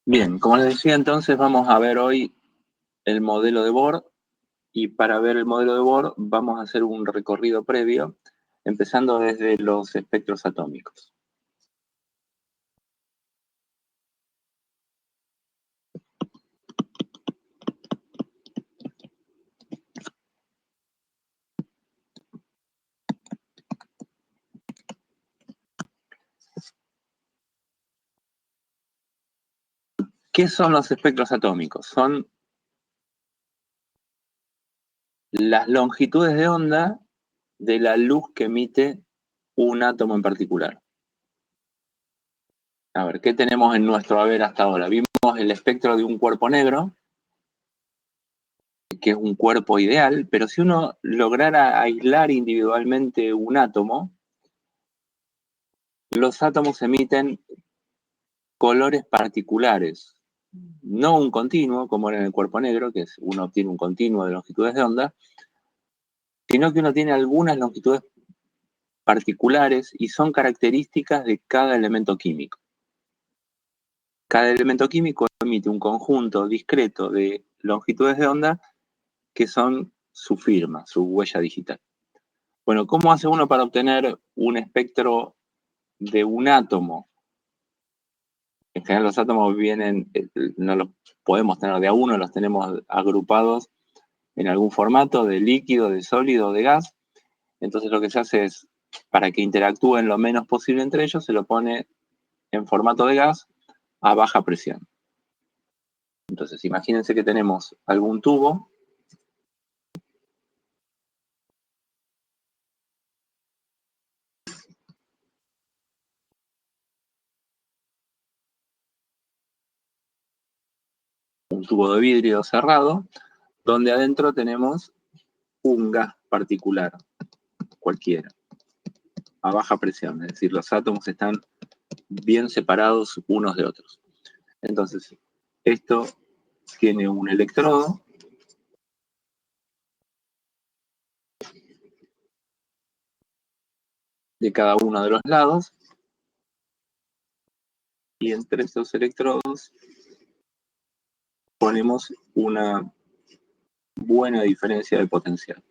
Bien, como les decía entonces, vamos a ver hoy el modelo de Bohr y para ver el modelo de Bohr vamos a hacer un recorrido previo, empezando desde los espectros atómicos. ¿Qué son los espectros atómicos? Son las longitudes de onda de la luz que emite un átomo en particular. A ver, ¿qué tenemos en nuestro haber hasta ahora? Vimos el espectro de un cuerpo negro, que es un cuerpo ideal, pero si uno lograra aislar individualmente un átomo, los átomos emiten colores particulares, no un continuo, como era en el cuerpo negro, que es uno obtiene un continuo de longitudes de onda, sino que uno tiene algunas longitudes particulares y son características de cada elemento químico. Cada elemento químico emite un conjunto discreto de longitudes de onda que son su firma, su huella digital. Bueno, ¿cómo hace uno para obtener un espectro de un átomo? En general los átomos vienen, no los podemos tener de a uno, los tenemos agrupados en algún formato de líquido, de sólido, de gas. Entonces lo que se hace es, para que interactúen lo menos posible entre ellos, se lo pone en formato de gas a baja presión. Entonces imagínense que tenemos algún tubo de vidrio cerrado, donde adentro tenemos un gas particular, cualquiera, a baja presión, es decir, los átomos están bien separados unos de otros. Entonces, esto tiene un electrodo de cada uno de los lados, y entre esos electrodos ponemos una buena diferencia de potencial,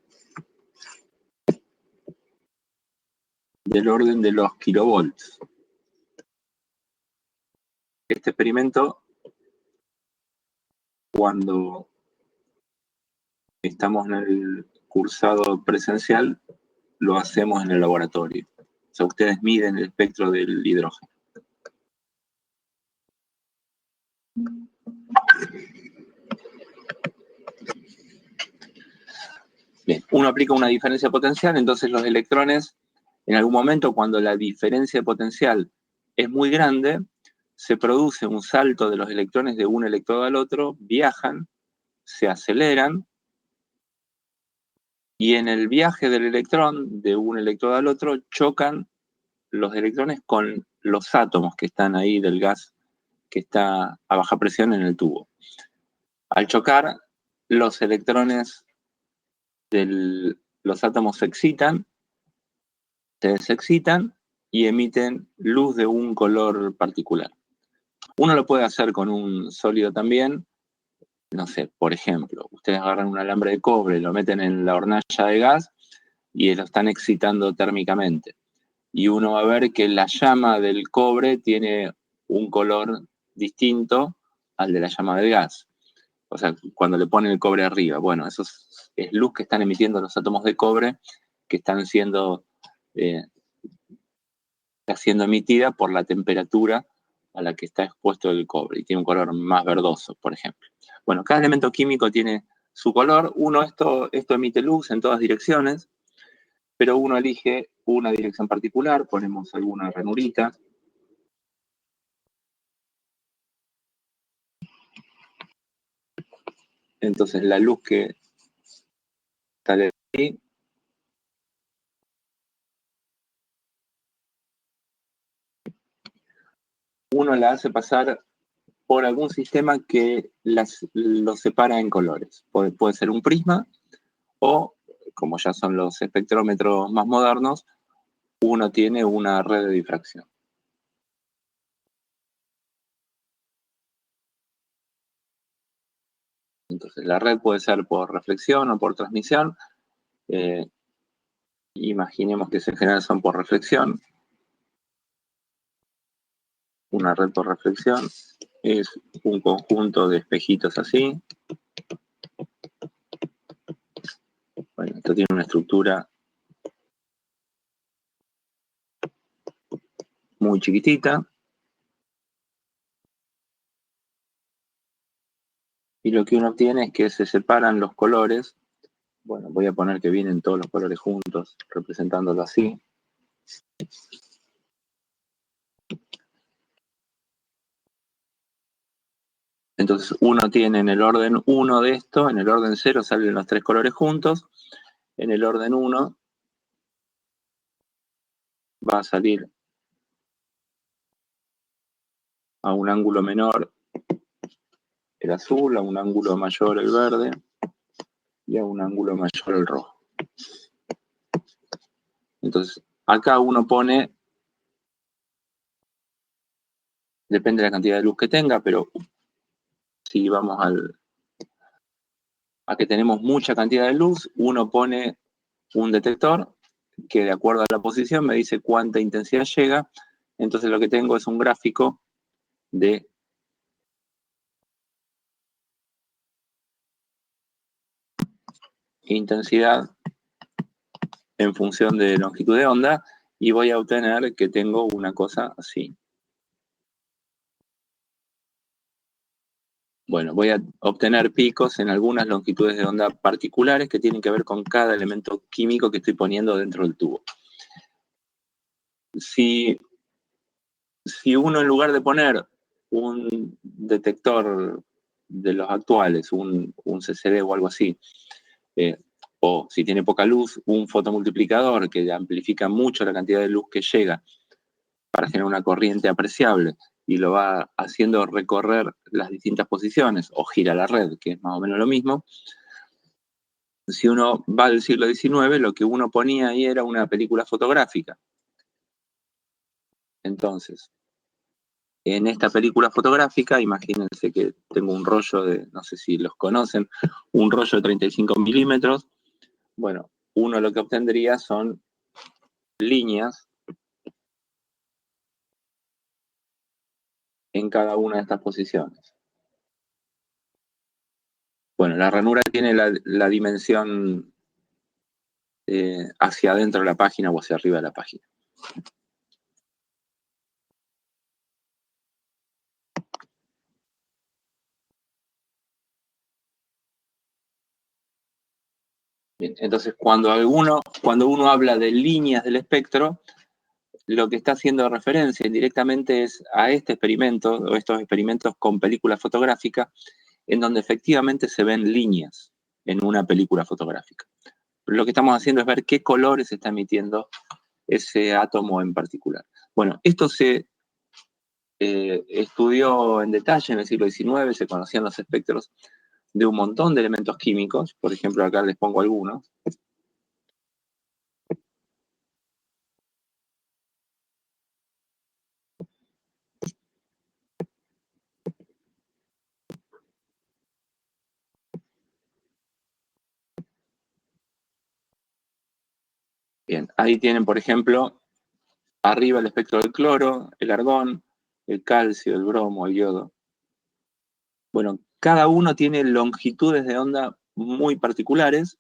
del orden de los kilovolts. Este experimento, cuando estamos en el cursado presencial, lo hacemos en el laboratorio. O sea, ustedes miden el espectro del hidrógeno. Bien, uno aplica una diferencia potencial, entonces los electrones, en algún momento, cuando la diferencia de potencial es muy grande, se produce un salto de los electrones de un electrodo al otro, viajan, se aceleran, y en el viaje del electrón, de un electrodo al otro, chocan los electrones con los átomos que están ahí del gas que está a baja presión en el tubo. Al chocar, los electrones los átomos se excitan, se desexcitan y emiten luz de un color particular. Uno lo puede hacer con un sólido también. No sé, por ejemplo, ustedes agarran un alambre de cobre, lo meten en la hornalla de gas y lo están excitando térmicamente. Y uno va a ver que la llama del cobre tiene un color distinto al de la llama del gas. O sea, cuando le ponen el cobre arriba. Bueno, eso es luz que están emitiendo los átomos de cobre que están siendo emitida por la temperatura a la que está expuesto el cobre y tiene un color más verdoso, por ejemplo. Bueno, cada elemento químico tiene su color. Esto emite luz en todas direcciones, pero uno elige una dirección particular, ponemos alguna ranurita. Entonces la luz que sale de ahí uno la hace pasar por algún sistema que los separa en colores. Puede ser un prisma o, como ya son los espectrómetros más modernos, uno tiene una red de difracción. Entonces, la red puede ser por reflexión o por transmisión. Imaginemos que en general son por reflexión. Una red por reflexión es un conjunto de espejitos así. Bueno, esto tiene una estructura muy chiquitita. Y lo que uno obtiene es que se separan los colores. Bueno, voy a poner que vienen todos los colores juntos, representándolo así. Entonces uno tiene en el orden 1 de esto, en el orden 0 salen los 3 colores juntos, en el orden 1 va a salir a un ángulo menor el azul, a un ángulo mayor el verde y a un ángulo mayor el rojo. Entonces acá uno pone, depende de la cantidad de luz que tenga, pero si vamos a que tenemos mucha cantidad de luz, uno pone un detector que de acuerdo a la posición me dice cuánta intensidad llega. Entonces lo que tengo es un gráfico de intensidad en función de longitud de onda y voy a obtener que tengo una cosa así. Bueno, voy a obtener picos en algunas longitudes de onda particulares que tienen que ver con cada elemento químico que estoy poniendo dentro del tubo. Si uno en lugar de poner un detector de los actuales, un CCD o algo así, o si tiene poca luz, un fotomultiplicador que amplifica mucho la cantidad de luz que llega para generar una corriente apreciable y lo va haciendo recorrer las distintas posiciones o gira la red, que es más o menos lo mismo. Si uno va al siglo XIX, lo que uno ponía ahí era una película fotográfica. Entonces, en esta película fotográfica, imagínense que tengo un rollo de, no sé si los conocen, un rollo de 35 milímetros. Bueno, uno lo que obtendría son líneas en cada una de estas posiciones. Bueno, la ranura tiene la dimensión hacia adentro de la página o hacia arriba de la página. Bien, entonces, cuando uno habla de líneas del espectro, lo que está haciendo referencia indirectamente es a este experimento, o estos experimentos con película fotográfica, en donde efectivamente se ven líneas en una película fotográfica. Lo que estamos haciendo es ver qué colores está emitiendo ese átomo en particular. Bueno, esto se estudió en detalle en el siglo XIX, se conocían los espectros de un montón de elementos químicos, por ejemplo, acá les pongo algunos. Bien, ahí tienen, por ejemplo, arriba el espectro del cloro, el argón, el calcio, el bromo, el yodo. Bueno, cada uno tiene longitudes de onda muy particulares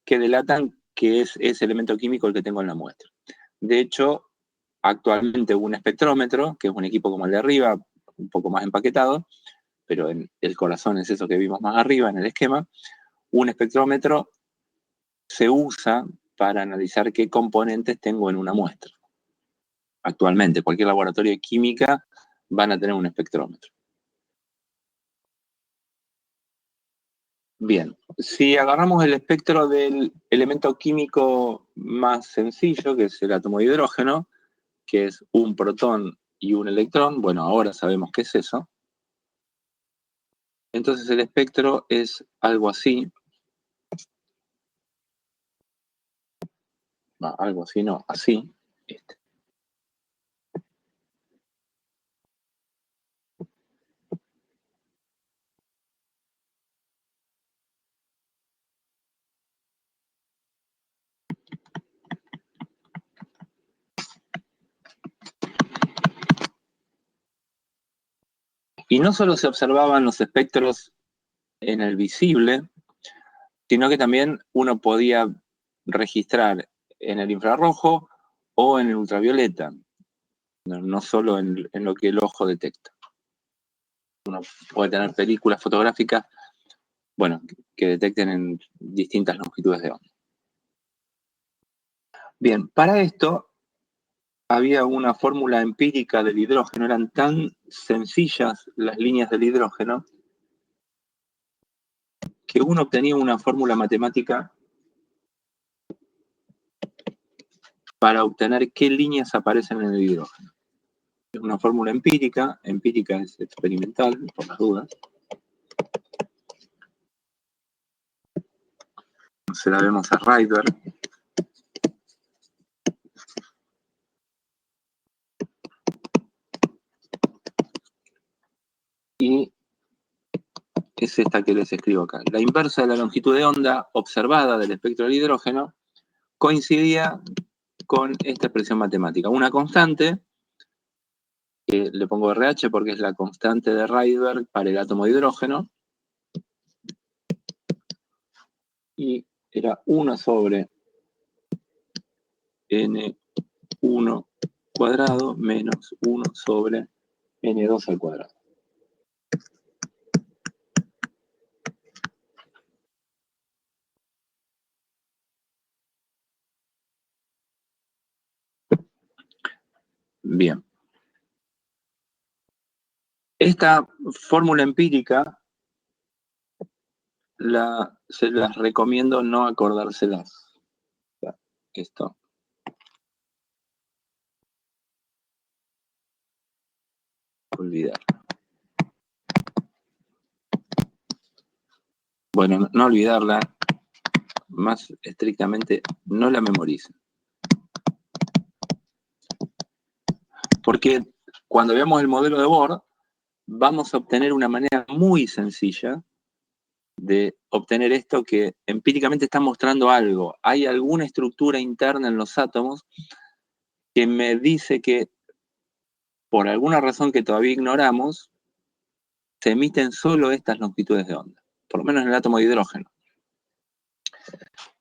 que delatan que es ese elemento químico el que tengo en la muestra. De hecho, actualmente un espectrómetro, que es un equipo como el de arriba, un poco más empaquetado, pero en el corazón es eso que vimos más arriba en el esquema, un espectrómetro se usa para analizar qué componentes tengo en una muestra. Actualmente, cualquier laboratorio de química van a tener un espectrómetro. Bien, si agarramos el espectro del elemento químico más sencillo, que es el átomo de hidrógeno, que es un protón y un electrón, bueno, ahora sabemos qué es eso. Entonces el espectro es algo así. No, algo así, no, así. Este. Y no solo se observaban los espectros en el visible, sino que también uno podía registrar en el infrarrojo o en el ultravioleta, no solo en lo que el ojo detecta. Uno puede tener películas fotográficas, bueno, que detecten en distintas longitudes de onda. Bien, para esto había una fórmula empírica del hidrógeno, eran tan sencillas las líneas del hidrógeno que uno obtenía una fórmula matemática para obtener qué líneas aparecen en el hidrógeno. Es una fórmula empírica es experimental, por las dudas. Se la vemos a Rydberg. Y es esta que les escribo acá. La inversa de la longitud de onda observada del espectro del hidrógeno coincidía con esta expresión matemática. Una constante, que le pongo RH porque es la constante de Rydberg para el átomo de hidrógeno, y era 1 sobre N1 cuadrado menos 1 sobre N2 al cuadrado. Bien. Esta fórmula empírica se las recomiendo no acordárselas. Esto. Olvidar. Bueno, no olvidarla, más estrictamente, no la memoricen. Porque cuando veamos el modelo de Bohr, vamos a obtener una manera muy sencilla de obtener esto que empíricamente está mostrando algo. Hay alguna estructura interna en los átomos que me dice que, por alguna razón que todavía ignoramos, se emiten solo estas longitudes de onda, por lo menos en el átomo de hidrógeno,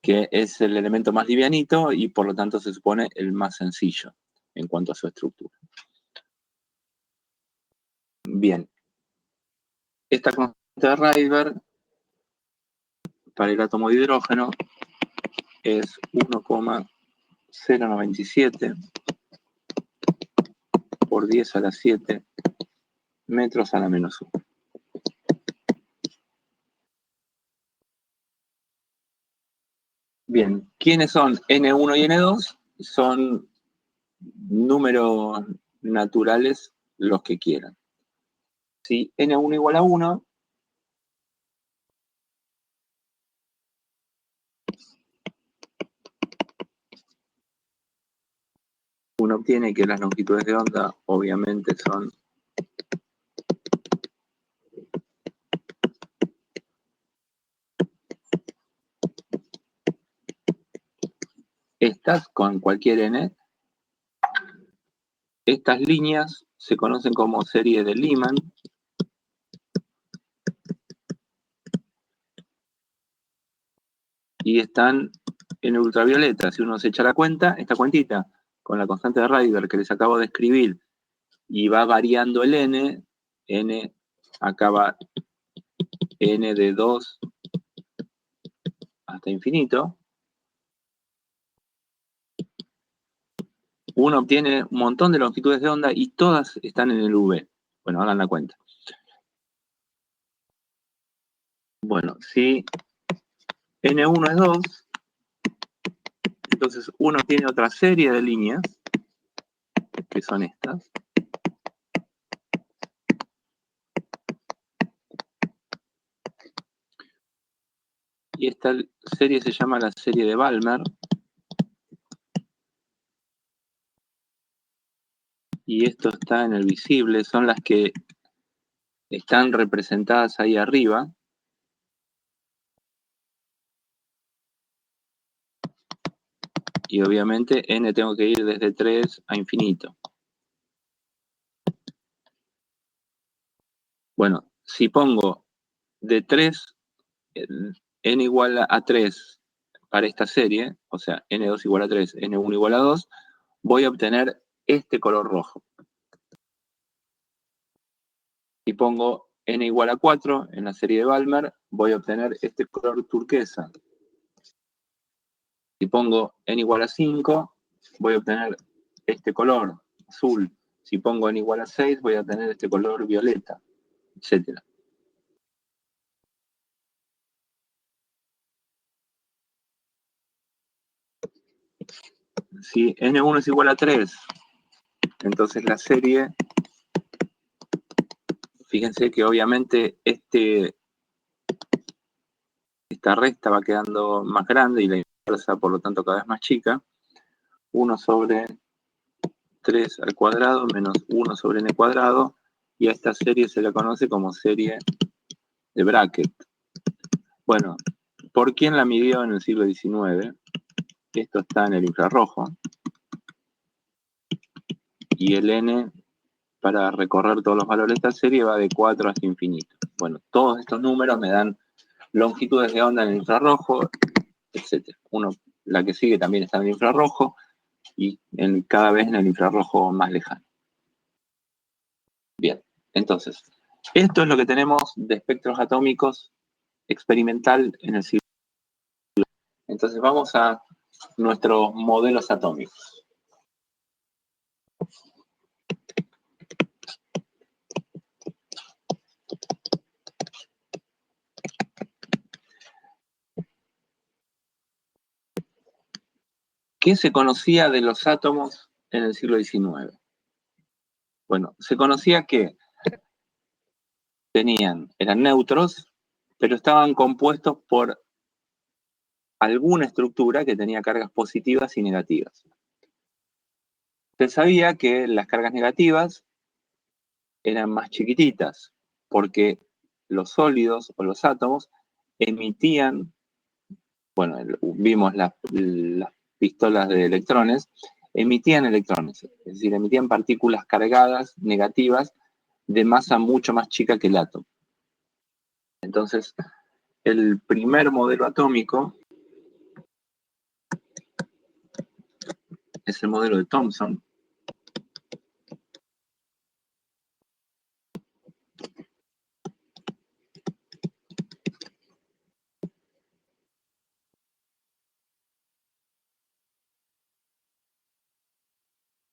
que es el elemento más livianito y por lo tanto se supone el más sencillo en cuanto a su estructura. Bien, esta constante de Rydberg para el átomo de hidrógeno es 1,097 por 10 a la 7 metros a la menos 1. Bien, ¿quiénes son N1 y N2? Son números naturales los que quieran. Si N1 igual a 1, uno obtiene que las longitudes de onda obviamente son estas con cualquier n. Estas líneas se conocen como serie de Lyman y están en ultravioleta. Si uno se echa la cuenta, esta cuentita con la constante de Rydberg que les acabo de escribir y va variando el n acaba n de 2 hasta infinito, uno obtiene un montón de longitudes de onda y todas están en el V. Bueno, hagan la cuenta. Bueno, si N1 es 2, entonces uno tiene otra serie de líneas, que son estas. Y esta serie se llama la serie de Balmer. Y esto está en el visible, son las que están representadas ahí arriba. Y obviamente n tengo que ir desde 3 a infinito. Bueno, si pongo de 3, n igual a 3 para esta serie, o sea, n2 igual a 3, n1 igual a 2, voy a obtener este color rojo. Si pongo n igual a 4 en la serie de Balmer, voy a obtener este color turquesa. Si pongo n igual a 5, voy a obtener este color azul. Si pongo n igual a 6, voy a obtener este color violeta, etc. Si n1 es igual a 3, entonces la serie, fíjense que obviamente esta resta va quedando más grande y la inversa, por lo tanto, cada vez más chica. 1 sobre 3 al cuadrado menos 1 sobre n cuadrado, y a esta serie se la conoce como serie de Brackett. Bueno, ¿por quién la midió en el siglo XIX? Esto está en el infrarrojo. Y el n, para recorrer todos los valores de esta serie, va de 4 hasta infinito. Bueno, todos estos números me dan longitudes de onda en el infrarrojo, etc. La que sigue también está en el infrarrojo, y cada vez en el infrarrojo más lejano. Bien, entonces, esto es lo que tenemos de espectros atómicos experimental en el siglo XIX. Entonces vamos a nuestros modelos atómicos. ¿Qué se conocía de los átomos en el siglo XIX? Bueno, se conocía que eran neutros, pero estaban compuestos por alguna estructura que tenía cargas positivas y negativas. Se sabía que las cargas negativas eran más chiquititas, porque los sólidos o los átomos emitían, bueno, vimos las pistolas de electrones, emitían electrones, es decir, emitían partículas cargadas negativas de masa mucho más chica que el átomo. Entonces, el primer modelo atómico es el modelo de Thomson.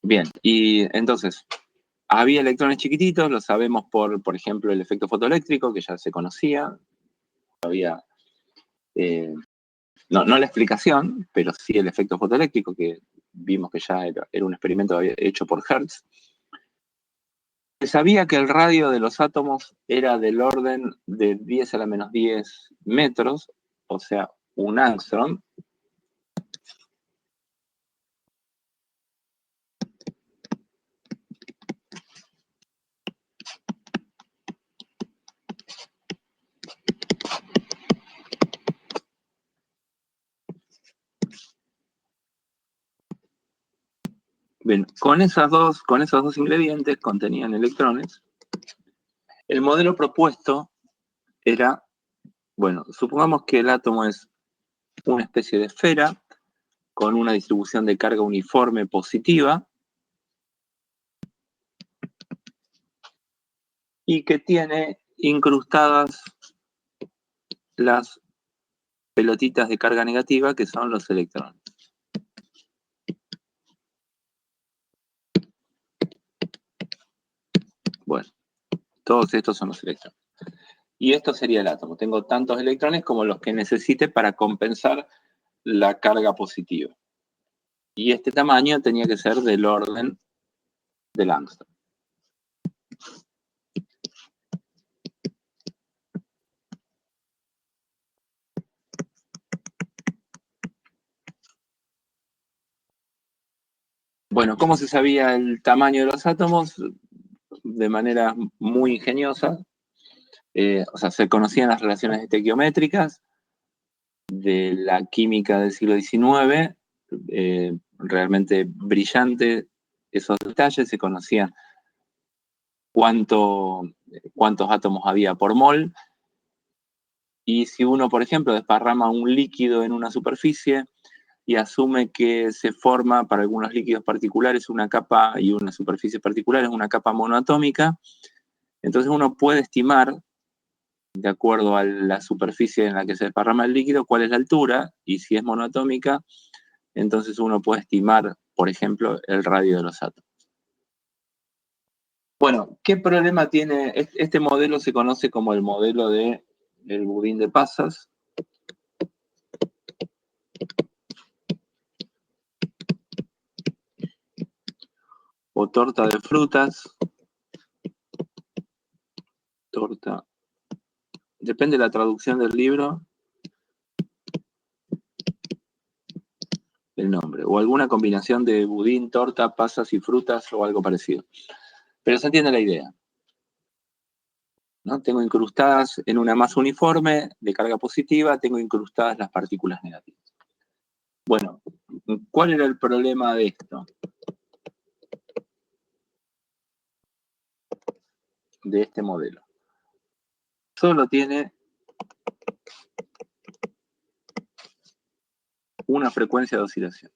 Bien, y entonces, había electrones chiquititos, lo sabemos por ejemplo, el efecto fotoeléctrico, que ya se conocía. Había, no la explicación, pero sí el efecto fotoeléctrico, que vimos que ya era un experimento hecho por Hertz. Se sabía que el radio de los átomos era del orden de 10 a la menos 10 metros, o sea, un ángstrom. Bien, con esos dos ingredientes contenían electrones. El modelo propuesto era, bueno, supongamos que el átomo es una especie de esfera con una distribución de carga uniforme positiva y que tiene incrustadas las pelotitas de carga negativa, que son los electrones. Bueno, todos estos son los electrones. Y esto sería el átomo. Tengo tantos electrones como los que necesite para compensar la carga positiva. Y este tamaño tenía que ser del orden del ángstrom. Bueno, ¿cómo se sabía el tamaño de los átomos? De manera muy ingeniosa. O sea, se conocían las relaciones estequiométricas de la química del siglo XIX, realmente brillante esos detalles, se conocían cuánto cuántos átomos había por mol. Y si uno, por ejemplo, desparrama un líquido en una superficie y asume que se forma para algunos líquidos particulares una capa y una superficie particular, es una capa monoatómica, entonces uno puede estimar, de acuerdo a la superficie en la que se desparrama el líquido, cuál es la altura, y si es monoatómica, entonces uno puede estimar, por ejemplo, el radio de los átomos. Bueno, ¿qué problema tiene? Este modelo se conoce como el modelo del budín de pasas. O torta de frutas. Torta. Depende de la traducción del libro. El nombre. O alguna combinación de budín, torta, pasas y frutas o algo parecido. Pero se entiende la idea, ¿no? Tengo incrustadas en una masa uniforme de carga positiva, tengo incrustadas las partículas negativas. Bueno, ¿cuál era el problema de esto? De este modelo. Solo tiene una frecuencia de oscilación.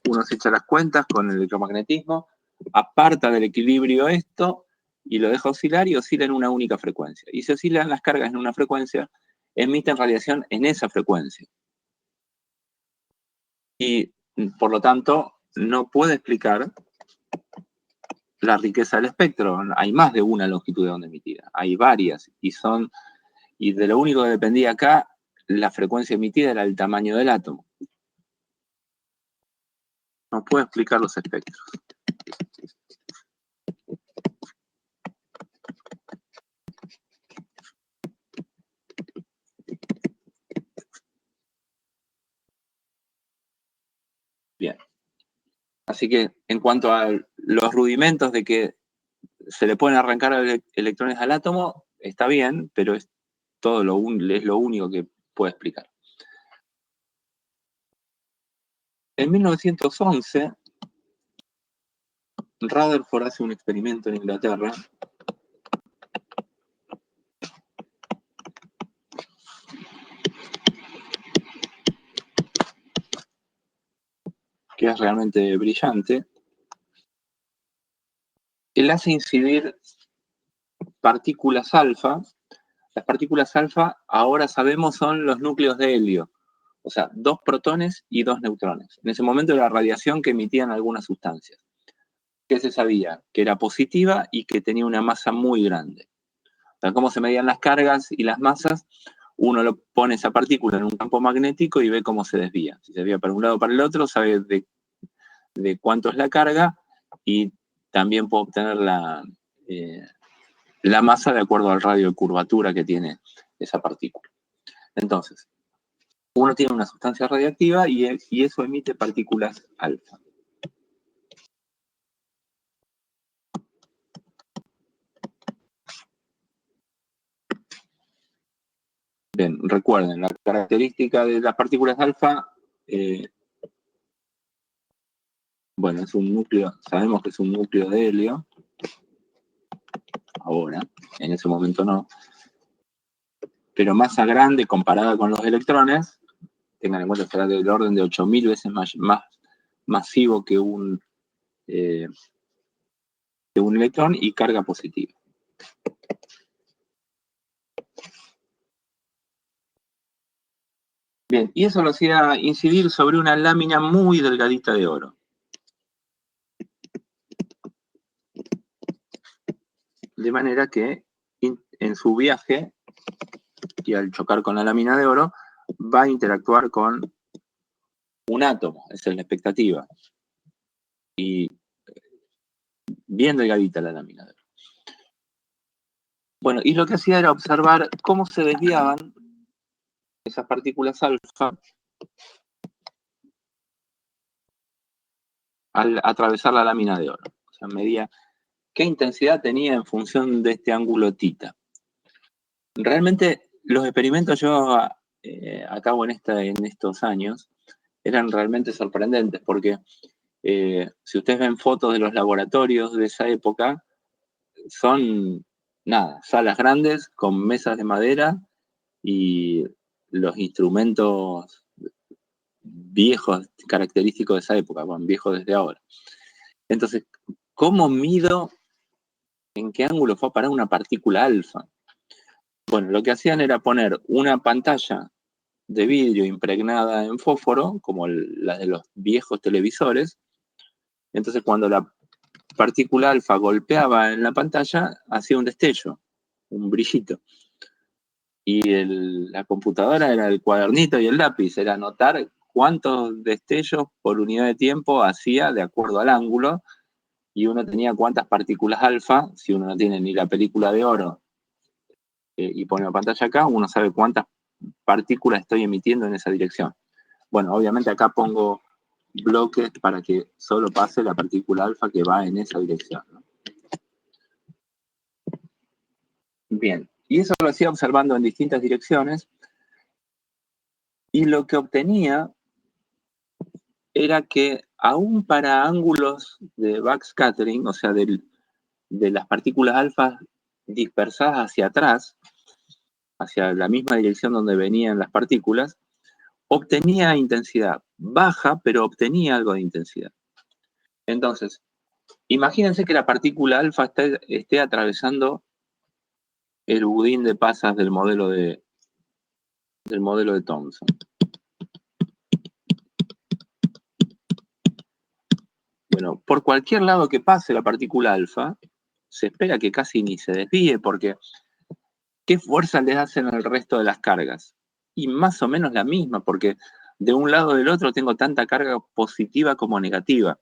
Uno se echa las cuentas con el electromagnetismo, aparta del equilibrio esto y lo deja oscilar y oscila en una única frecuencia. Y si oscilan las cargas en una frecuencia, emiten radiación en esa frecuencia. Y por lo tanto, no puede explicar la riqueza del espectro. Hay más de una longitud de onda emitida, hay varias, y de lo único que dependía acá, la frecuencia emitida era el tamaño del átomo. No puede explicar los espectros. Bien. Así que en cuanto a los rudimentos de que se le pueden arrancar electrones al átomo, está bien, pero es lo único que puede explicar. En 1911, Rutherford hace un experimento en Inglaterra que es realmente brillante. Él hace incidir partículas alfa. Las partículas alfa, ahora sabemos, son los núcleos de helio. O sea, 2 protones y 2 neutrones. En ese momento era la radiación que emitían algunas sustancias. ¿Qué se sabía? Que era positiva y que tenía una masa muy grande. O sea, cómo se medían las cargas y las masas, uno lo pone esa partícula en un campo magnético y ve cómo se desvía. Si se desvía para un lado o para el otro, sabe de cuánto es la carga y también puede obtener la masa de acuerdo al radio de curvatura que tiene esa partícula. Entonces, uno tiene una sustancia radiactiva y eso emite partículas alfa. Bien, recuerden, la característica de las partículas alfa, bueno, es un núcleo, sabemos que es un núcleo de helio, ahora, en ese momento no, pero masa grande comparada con los electrones, tengan en cuenta que será del orden de 8.000 veces más masivo que un electrón y carga positiva. Bien, y eso lo hacía incidir sobre una lámina muy delgadita de oro. De manera que en su viaje, y al chocar con la lámina de oro, va a interactuar con un átomo, esa es la expectativa. Y bien delgadita la lámina de oro. Bueno, y lo que hacía era observar cómo se desviaban esas partículas alfa al atravesar la lámina de oro. O sea, medía qué intensidad tenía en función de este ángulo tita. Realmente los experimentos yo a cabo en estos años eran realmente sorprendentes porque Si ustedes ven fotos de los laboratorios de esa época, son, nada, salas grandes con mesas de madera y los instrumentos viejos, característicos de esa época, bueno, viejos desde ahora. Entonces, ¿cómo mido en qué ángulo fue a parar una partícula alfa? Bueno, lo que hacían era poner una pantalla de vidrio impregnada en fósforo, como la de los viejos televisores. Entonces, cuando la partícula alfa golpeaba en la pantalla, hacía un destello, un brillito. Y la computadora era el cuadernito y el lápiz, era anotar cuántos destellos por unidad de tiempo hacía de acuerdo al ángulo, y uno tenía cuántas partículas alfa. Si uno no tiene ni la película de oro y pone la pantalla acá, uno sabe cuántas partículas estoy emitiendo en esa dirección. Bueno, obviamente acá pongo bloques para que solo pase la partícula alfa que va en esa dirección, ¿no? Bien, y eso lo hacía observando en distintas direcciones, y lo que obtenía era que aún para ángulos de backscattering, o sea, de las partículas alfa dispersadas hacia atrás, hacia la misma dirección donde venían las partículas, obtenía intensidad baja, pero obtenía algo de intensidad. Entonces, imagínense que la partícula alfa esté atravesando el budín de pasas del modelo de Thomson. Bueno, por cualquier lado que pase la partícula alfa, se espera que casi ni se desvíe, porque ¿qué fuerza le hacen al resto de las cargas? Y más o menos la misma, porque de un lado del otro tengo tanta carga positiva como negativa.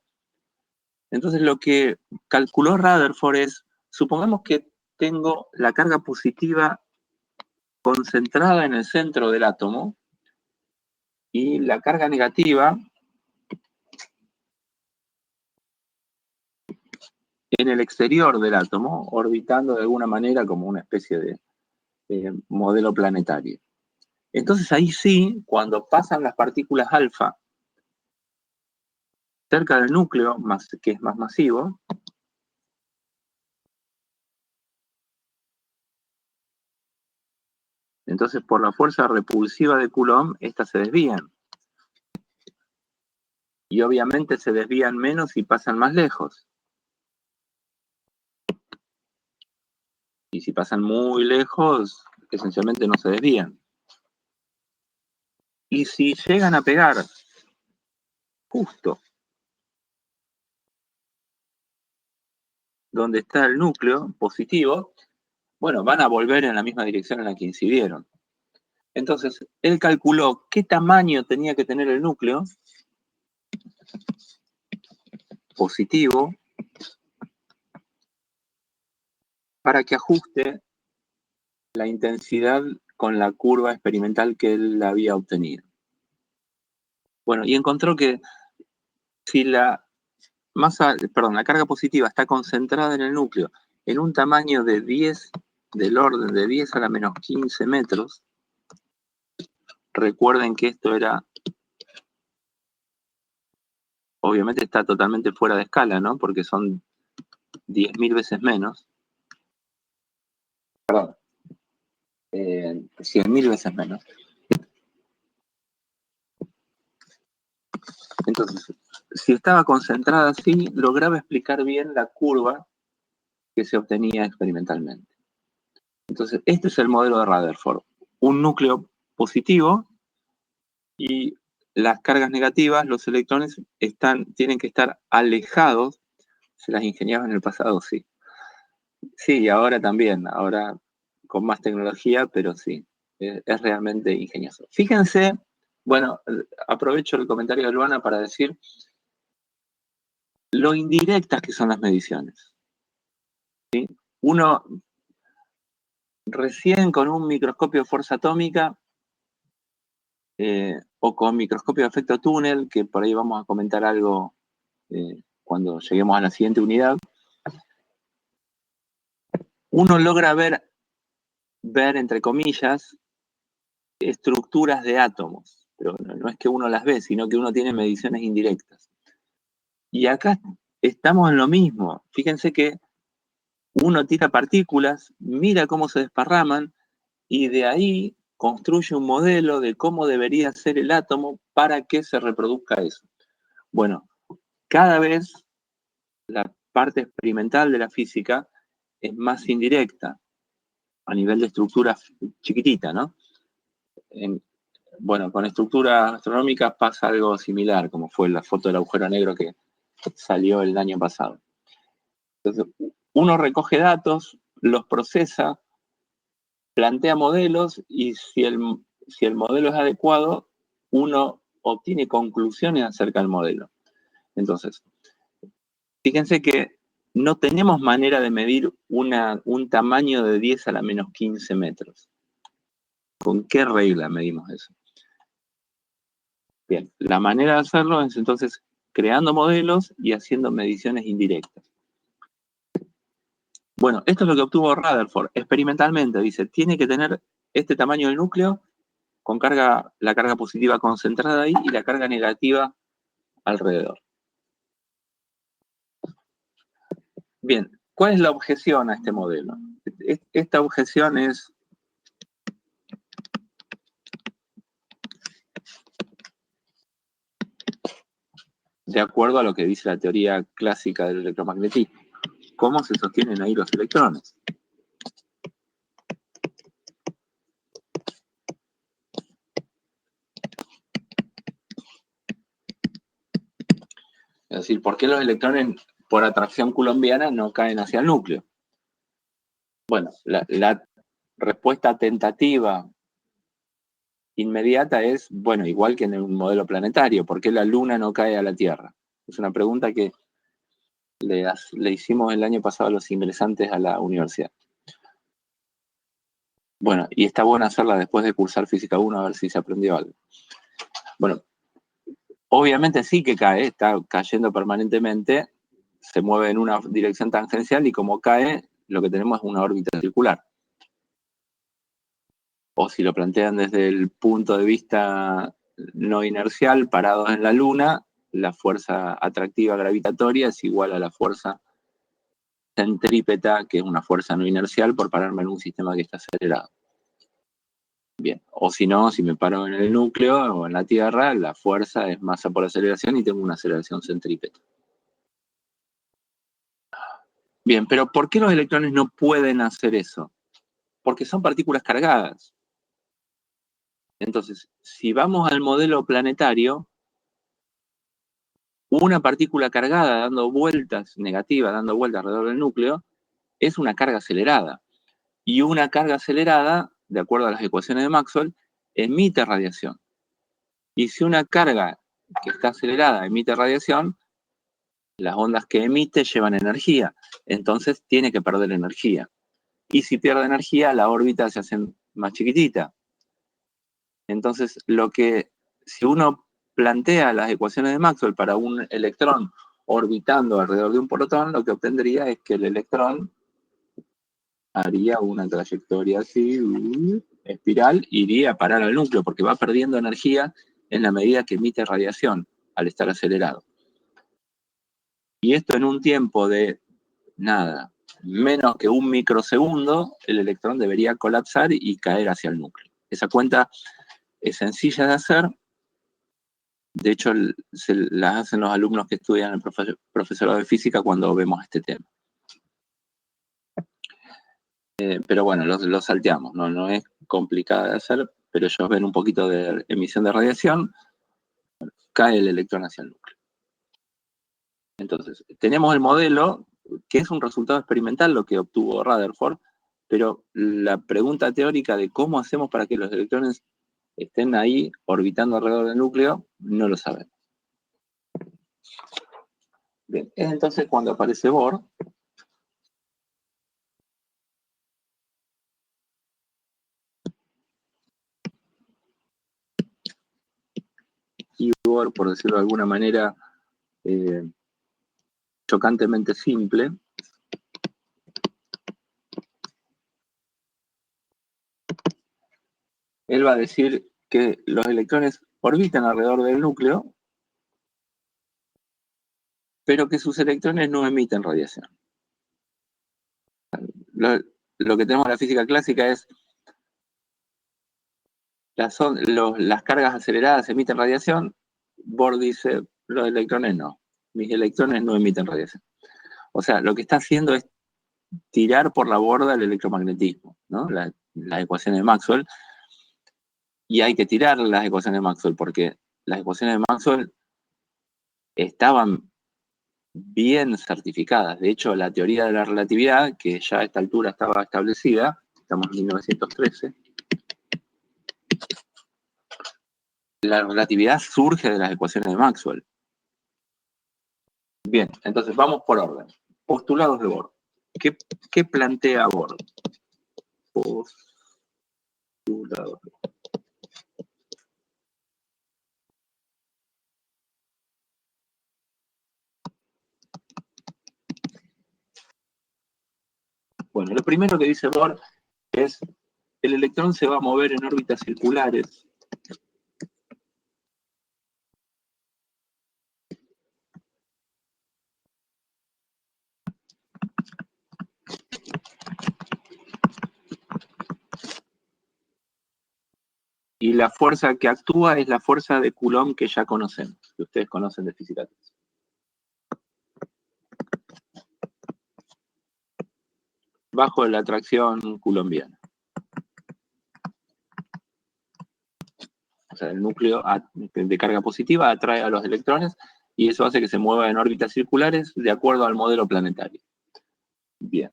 Entonces lo que calculó Rutherford es, supongamos que tengo la carga positiva concentrada en el centro del átomo y la carga negativa en el exterior del átomo, orbitando de alguna manera como una especie de modelo planetario. Entonces ahí sí, cuando pasan las partículas alfa cerca del núcleo, que es más masivo, entonces por la fuerza repulsiva de Coulomb, estas se desvían. Y obviamente se desvían menos y pasan más lejos. Y si pasan muy lejos, esencialmente no se desvían. Y si llegan a pegar justo donde está el núcleo positivo, bueno, van a volver en la misma dirección en la que incidieron. Entonces, él calculó qué tamaño tenía que tener el núcleo positivo para que ajuste la intensidad con la curva experimental que él había obtenido. Bueno, y encontró que si la carga positiva está concentrada en el núcleo en un tamaño de 10, del orden de 10 a la menos 15 metros, recuerden que esto era, obviamente está totalmente fuera de escala, ¿no? Porque son 10.000 veces menos. Perdón, 100.000 veces menos. Entonces, si estaba concentrada así, lograba explicar bien la curva que se obtenía experimentalmente. Entonces, este es el modelo de Rutherford. Un núcleo positivo y las cargas negativas, los electrones, tienen que estar alejados. Se las ingeniaban en el pasado, sí. Sí, y ahora también, ahora con más tecnología, pero sí, es realmente ingenioso. Fíjense, bueno, aprovecho el comentario de Luana para decir lo indirectas que son las mediciones. ¿Sí? Uno recién con un microscopio de fuerza atómica o con microscopio de efecto túnel, que por ahí vamos a comentar algo cuando lleguemos a la siguiente unidad, uno logra ver entre comillas, estructuras de átomos, pero no es que uno las ve, sino que uno tiene mediciones indirectas. Y acá estamos en lo mismo. Fíjense que uno tira partículas, mira cómo se desparraman y de ahí construye un modelo de cómo debería ser el átomo para que se reproduzca eso. Bueno, cada vez la parte experimental de la física es más indirecta, a nivel de estructura chiquitita, ¿no? Bueno, con estructuras astronómicas pasa algo similar, como fue la foto del agujero negro que salió el año pasado. Entonces, uno recoge datos, los procesa, plantea modelos y si el modelo es adecuado, uno obtiene conclusiones acerca del modelo. Entonces, fíjense que no tenemos manera de medir un tamaño de 10 a la menos 15 metros. ¿Con qué regla medimos eso? Bien, la manera de hacerlo es entonces creando modelos y haciendo mediciones indirectas. Bueno, esto es lo que obtuvo Rutherford experimentalmente. Dice, tiene que tener este tamaño del núcleo con la carga positiva concentrada ahí y la carga negativa alrededor. Bien, ¿cuál es la objeción a este modelo? Esta objeción es de acuerdo a lo que dice la teoría clásica del electromagnetismo. ¿Cómo se sostienen ahí los electrones? Es decir, ¿por qué los electrones por atracción coulombiana no caen hacia el núcleo? Bueno, la respuesta tentativa inmediata es, bueno, igual que en un modelo planetario, ¿por qué la Luna no cae a la Tierra? Es una pregunta que le hicimos el año pasado a los ingresantes a la universidad. Bueno, y está bueno hacerla después de cursar Física 1 a ver si se aprendió algo. Bueno, obviamente sí que cae, está cayendo permanentemente, se mueve en una dirección tangencial y como cae, lo que tenemos es una órbita circular. O si lo plantean desde el punto de vista no inercial, parados en la Luna, la fuerza atractiva gravitatoria es igual a la fuerza centrípeta, que es una fuerza no inercial, por pararme en un sistema que está acelerado. Bien, o si no, si me paro en el núcleo o en la Tierra, la fuerza es masa por aceleración y tengo una aceleración centrípeta. Bien, pero ¿por qué los electrones no pueden hacer eso? Porque son partículas cargadas. Entonces, si vamos al modelo planetario, una partícula cargada dando vueltas, negativa, dando vueltas alrededor del núcleo, es una carga acelerada. Y una carga acelerada, de acuerdo a las ecuaciones de Maxwell, emite radiación. Y si una carga que está acelerada emite radiación, las ondas que emite llevan energía. Entonces tiene que perder energía. Y si pierde energía, la órbita se hace más chiquitita. Entonces, si uno plantea las ecuaciones de Maxwell para un electrón orbitando alrededor de un protón, lo que obtendría es que el electrón haría una trayectoria así, espiral, iría a parar al núcleo, porque va perdiendo energía en la medida que emite radiación al estar acelerado. Y esto en un tiempo de nada, menos que un microsegundo, el electrón debería colapsar y caer hacia el núcleo. Esa cuenta es sencilla de hacer. De hecho, se las hacen los alumnos que estudian el profesorado de física cuando vemos este tema. Pero bueno, lo salteamos, no es complicada de hacer, pero ellos ven un poquito de emisión de radiación, cae el electrón hacia el núcleo. Entonces, tenemos el modelo, que es un resultado experimental lo que obtuvo Rutherford, pero la pregunta teórica de cómo hacemos para que los electrones estén ahí orbitando alrededor del núcleo, no lo sabemos. Bien, es entonces cuando aparece Bohr. Y Bohr, por decirlo de alguna manera, chocantemente simple. Él va a decir que los electrones orbitan alrededor del núcleo, pero que sus electrones no emiten radiación. Lo que tenemos en la física clásica es las cargas aceleradas emiten radiación. Bohr dice, los electrones no. Mis electrones no emiten radiación. O sea, lo que está haciendo es tirar por la borda el electromagnetismo, ¿no? Las ecuaciones de Maxwell. Y hay que tirar las ecuaciones de Maxwell porque las ecuaciones de Maxwell estaban bien certificadas. De hecho, la teoría de la relatividad, que ya a esta altura estaba establecida, estamos en 1913, la relatividad surge de las ecuaciones de Maxwell. Bien, entonces vamos por orden. Postulados de Bohr. ¿Qué plantea Bohr? Postulados. Bueno, lo primero que dice Bohr es el electrón se va a mover en órbitas circulares y la fuerza que actúa es la fuerza de Coulomb que ya conocemos, que ustedes conocen de física. Bajo la atracción coulombiana. O sea, el núcleo de carga positiva atrae a los electrones y eso hace que se mueva en órbitas circulares de acuerdo al modelo planetario. Bien.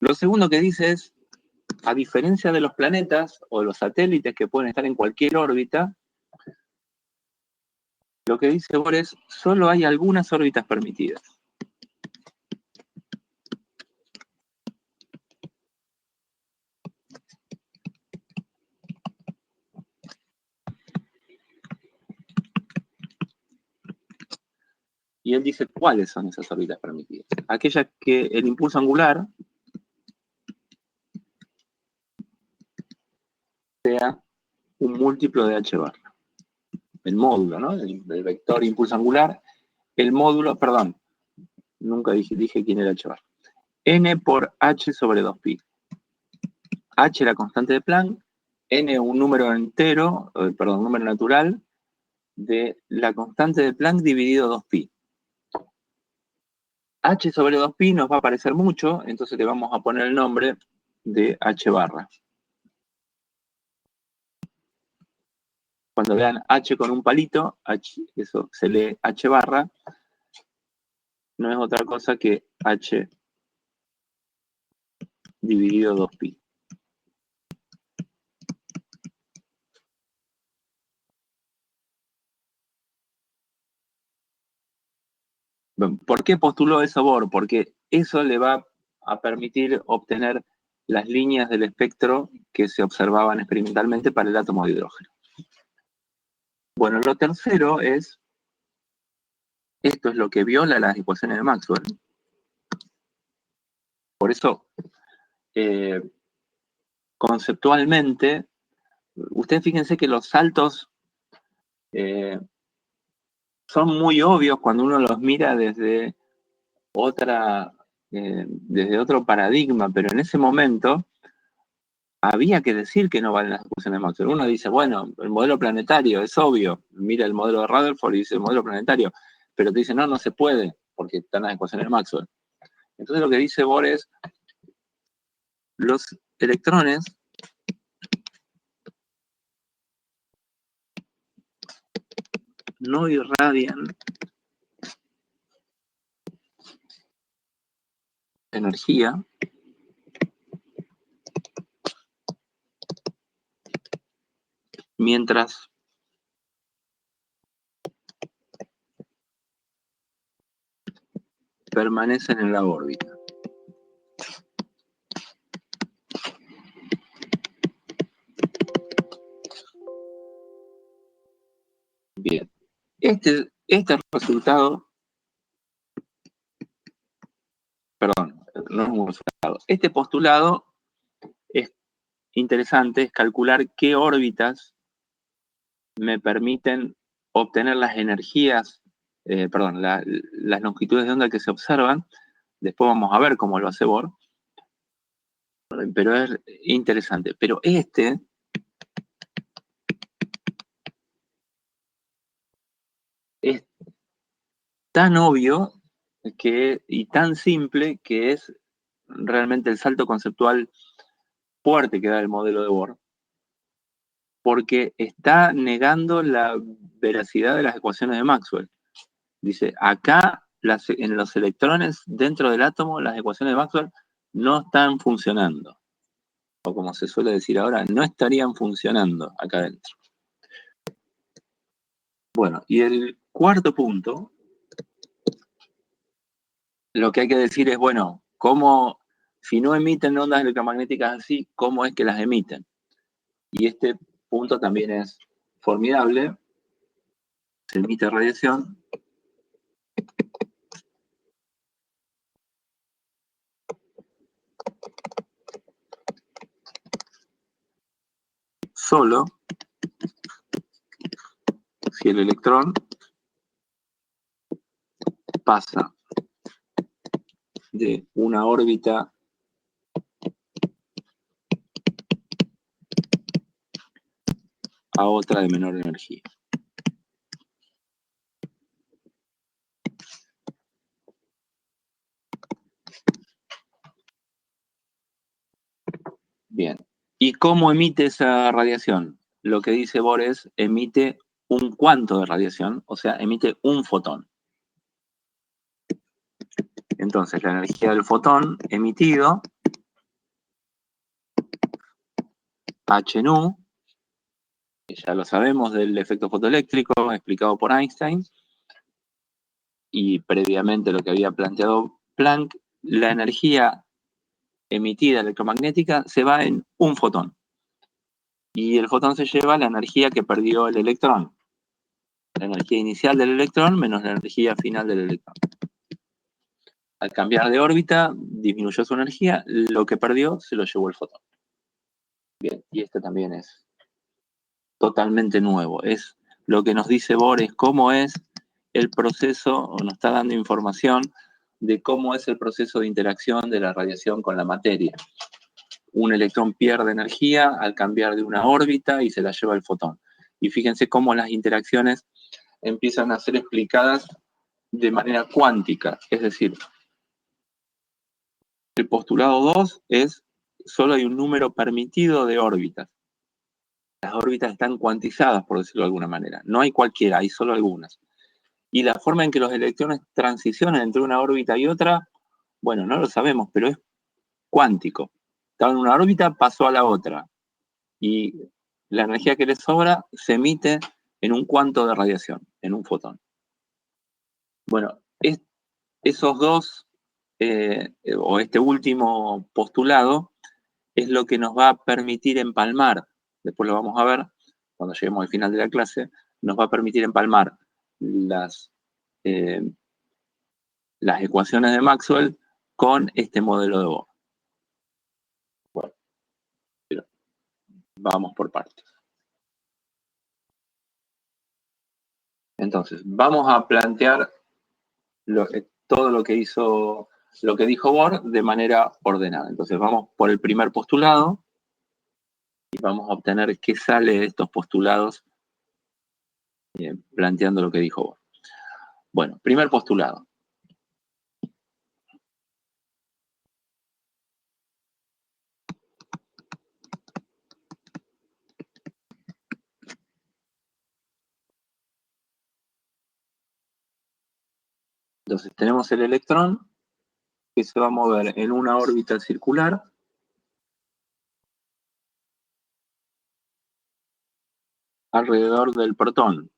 Lo segundo que dice es, a diferencia de los planetas o de los satélites que pueden estar en cualquier órbita, lo que dice Bohr es, solo hay algunas órbitas permitidas. Y él dice, ¿cuáles son esas órbitas permitidas? Aquellas que el impulso angular sea un múltiplo de h barra. El módulo, ¿no? El vector impulso angular, el módulo, perdón, nunca dije quién era h barra. N por h sobre 2pi. H la constante de Planck, n un número entero, perdón, número natural, de la constante de Planck dividido 2pi. H sobre 2pi nos va a parecer mucho, entonces le vamos a poner el nombre de h barra. Cuando vean h con un palito, eso se lee h barra, no es otra cosa que h dividido 2pi. ¿Por qué postuló eso Bohr? Porque eso le va a permitir obtener las líneas del espectro que se observaban experimentalmente para el átomo de hidrógeno. Bueno, lo tercero es, esto es lo que viola las ecuaciones de Maxwell. Por eso, conceptualmente, ustedes fíjense que los saltos son muy obvios cuando uno los mira desde otro paradigma, pero en ese momento había que decir que no valen las ecuaciones de Maxwell. Uno dice, bueno, el modelo planetario es obvio, mira el modelo de Rutherford y dice el modelo planetario, pero te dice, no se puede, porque están las ecuaciones de Maxwell. Entonces lo que dice Bohr es, los electrones no irradian energía mientras permanecen en la órbita. Bien. Este resultado, perdón, no es un resultado. Este postulado es interesante, es calcular qué órbitas me permiten obtener las energías las longitudes de onda que se observan. Después vamos a ver cómo lo hace Bohr, pero es interesante. Pero este es tan obvio y tan simple que es realmente el salto conceptual fuerte que da el modelo de Bohr, porque está negando la veracidad de las ecuaciones de Maxwell. Dice, acá en los electrones dentro del átomo, las ecuaciones de Maxwell no están funcionando. O como se suele decir ahora, no estarían funcionando acá adentro. Bueno, y el cuarto punto, lo que hay que decir es, bueno, ¿cómo, si no emiten ondas electromagnéticas así, cómo es que las emiten? Y este punto también es formidable. Se emite radiación solo si el electrón pasa de una órbita a otra de menor energía. Bien. ¿Y cómo emite esa radiación? Lo que dice Bohr es, emite un cuanto de radiación, o sea, emite un fotón. Entonces, la energía del fotón emitido, h nu, que ya lo sabemos del efecto fotoeléctrico explicado por Einstein, y previamente lo que había planteado Planck, la energía emitida electromagnética se va en un fotón. Y el fotón se lleva la energía que perdió el electrón. La energía inicial del electrón menos la energía final del electrón. Al cambiar de órbita, disminuyó su energía, lo que perdió se lo llevó el fotón. Bien, y este también es totalmente nuevo. Es lo que nos dice Bohr, es cómo es el proceso, o nos está dando información de cómo es el proceso de interacción de la radiación con la materia. Un electrón pierde energía al cambiar de una órbita y se la lleva el fotón. Y fíjense cómo las interacciones empiezan a ser explicadas de manera cuántica. Es decir, el postulado 2 es solo hay un número permitido de órbitas. Las órbitas están cuantizadas, por decirlo de alguna manera. No hay cualquiera, hay solo algunas. Y la forma en que los electrones transicionan entre una órbita y otra, bueno, no lo sabemos, pero es cuántico. Estaba en una órbita, pasó a la otra. Y la energía que le sobra se emite en un cuanto de radiación, en un fotón. Bueno, esos dos, o este último postulado, es lo que nos va a permitir empalmar, después lo vamos a ver cuando lleguemos al final de la clase, nos va a permitir empalmar las ecuaciones de Maxwell con este modelo de Bohr. Bueno, vamos por partes. Entonces, vamos a plantear todo lo que dijo Bohr de manera ordenada. Entonces, vamos por el primer postulado y vamos a obtener qué sale de estos postulados planteando lo que dijo Bohr. Bueno, primer postulado. Entonces tenemos el electrón que se va a mover en una órbita circular alrededor del protón,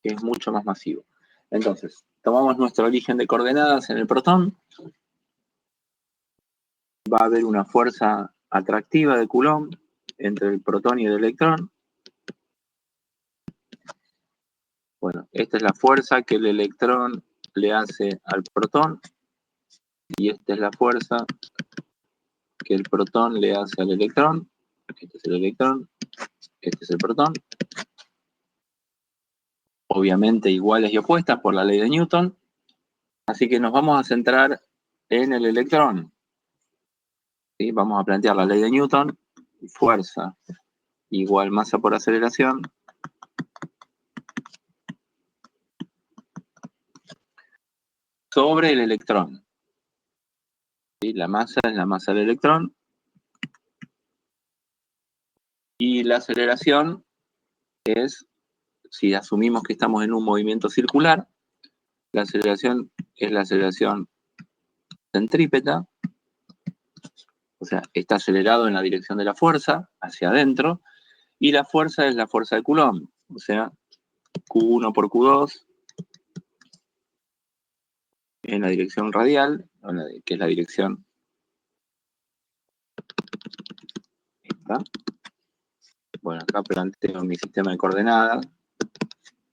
que es mucho más masivo. Entonces, tomamos nuestro origen de coordenadas en el protón, va a haber una fuerza atractiva de Coulomb entre el protón y el electrón. Bueno, esta es la fuerza que el electrón le hace al protón y esta es la fuerza que el protón le hace al electrón. Este es el electrón, este es el protón. obviamente iguales y opuestas por la ley de Newton. Así que nos vamos a centrar en el electrón. ¿Sí? Vamos a plantear la ley de Newton, fuerza igual masa por aceleración, sobre el electrón. ¿Sí? La masa es la masa del electrón. Y la aceleración es, si asumimos que estamos en un movimiento circular, la aceleración es la aceleración centrípeta, o sea, está acelerado en la dirección de la fuerza, hacia adentro, y la fuerza es la fuerza de Coulomb, o sea, Q1 por Q2 en la dirección radial, que es la dirección esta. Bueno, acá planteo mi sistema de coordenadas,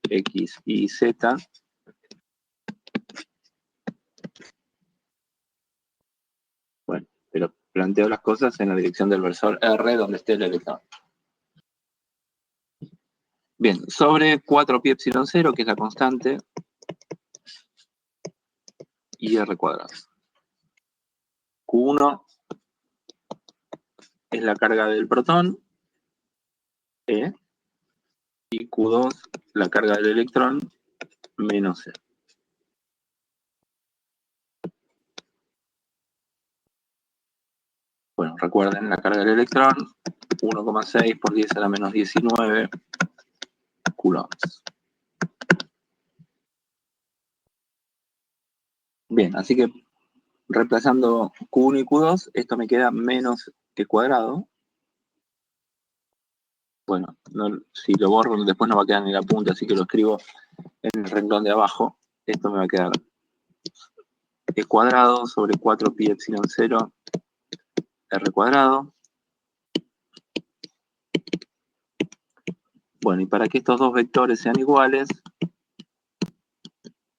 X, Y, Z. Bueno, pero planteo las cosas en la dirección del versor R, donde esté el electrón. Bien, sobre 4pi epsilon 0, que es la constante, y R cuadrado. Q1 es la carga del protón, E, y Q2 la carga del electrón, menos E. Bueno, recuerden la carga del electrón, 1,6 por 10 a la menos 19 coulombs. Bien, así que reemplazando Q1 y Q2, esto me queda menos E cuadrado. Bueno, no, si lo borro después no va a quedar ni la punta, así que lo escribo en el renglón de abajo. Esto me va a quedar E cuadrado sobre 4pi epsilon 0 R cuadrado. Bueno, y para que estos dos vectores sean iguales,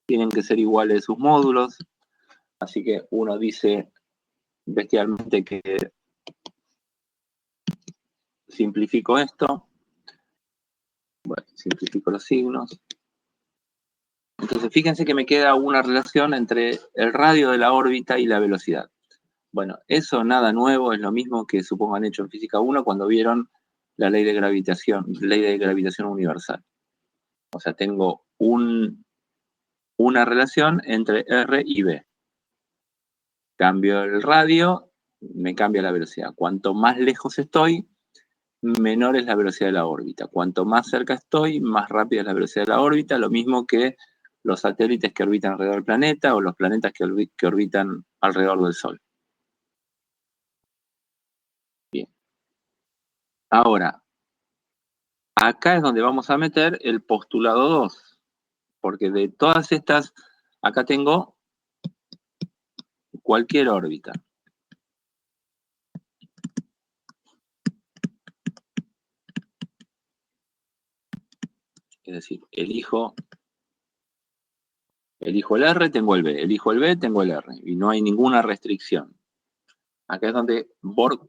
tienen que ser iguales sus módulos. Así que uno dice bestialmente que simplifico esto. Bueno, simplifico los signos. Entonces, fíjense que me queda una relación entre el radio de la órbita y la velocidad. Bueno, eso nada nuevo, es lo mismo que supongo han hecho en Física 1 cuando vieron la ley de gravitación universal. O sea, tengo una relación entre R y B. Cambio el radio, me cambia la velocidad. Cuanto más lejos estoy, menor es la velocidad de la órbita. Cuanto más cerca estoy, más rápida es la velocidad de la órbita, lo mismo que los satélites que orbitan alrededor del planeta o los planetas que orbitan alrededor del Sol. Bien. Ahora, acá es donde vamos a meter el postulado 2, porque de todas estas, acá tengo cualquier órbita. Es decir, elijo el R, tengo el B. Elijo el B, tengo el R. Y no hay ninguna restricción. Acá es donde Borg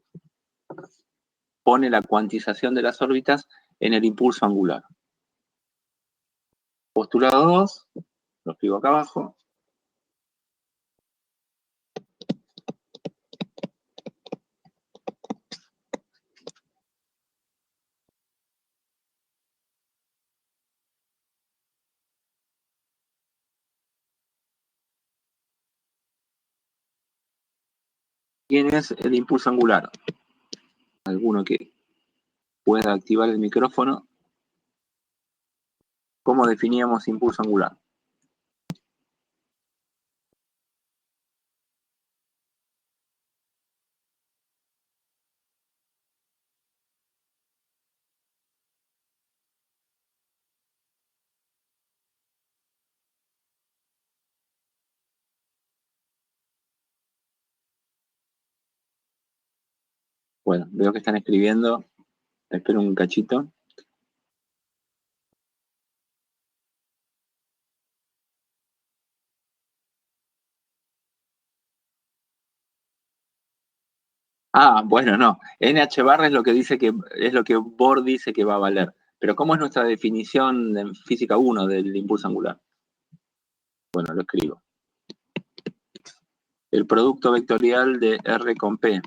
pone la cuantización de las órbitas en el impulso angular. Postulado 2, lo escribo acá abajo. ¿Quién es el impulso angular? Alguno que pueda activar el micrófono. ¿Cómo definíamos impulso angular? Bueno, veo que están escribiendo. Espero un cachito. Ah, bueno, no. NH barra es lo que dice que es lo que Bohr dice que va a valer. Pero ¿cómo es nuestra definición en física 1 del impulso angular? Bueno, lo escribo. El producto vectorial de R con P.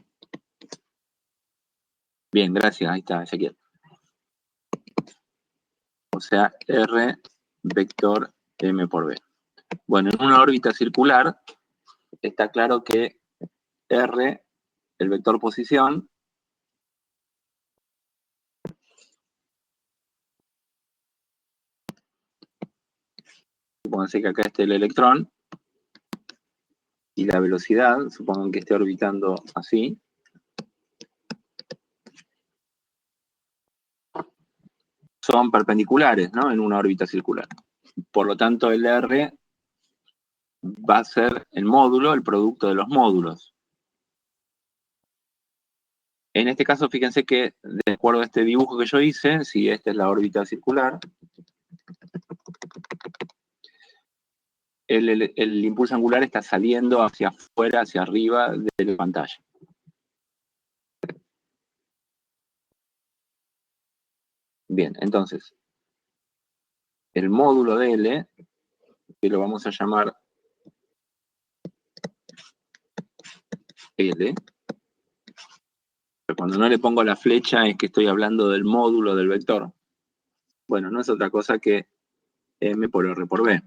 Bien, gracias, ahí está, Ezequiel. O sea, R vector M por B. Bueno, en una órbita circular está claro que R, el vector posición, supónganse que acá esté el electrón, y la velocidad, supongan que esté orbitando así, son perpendiculares, ¿no? En una órbita circular. Por lo tanto, el R va a ser el módulo, el producto de los módulos. En este caso, fíjense que, de acuerdo a este dibujo que yo hice, si esta es la órbita circular, el impulso angular está saliendo hacia afuera, hacia arriba de la pantalla. Bien, entonces, el módulo de L, que lo vamos a llamar L, pero cuando no le pongo la flecha es que estoy hablando del módulo del vector. Bueno, no es otra cosa que M por R por B.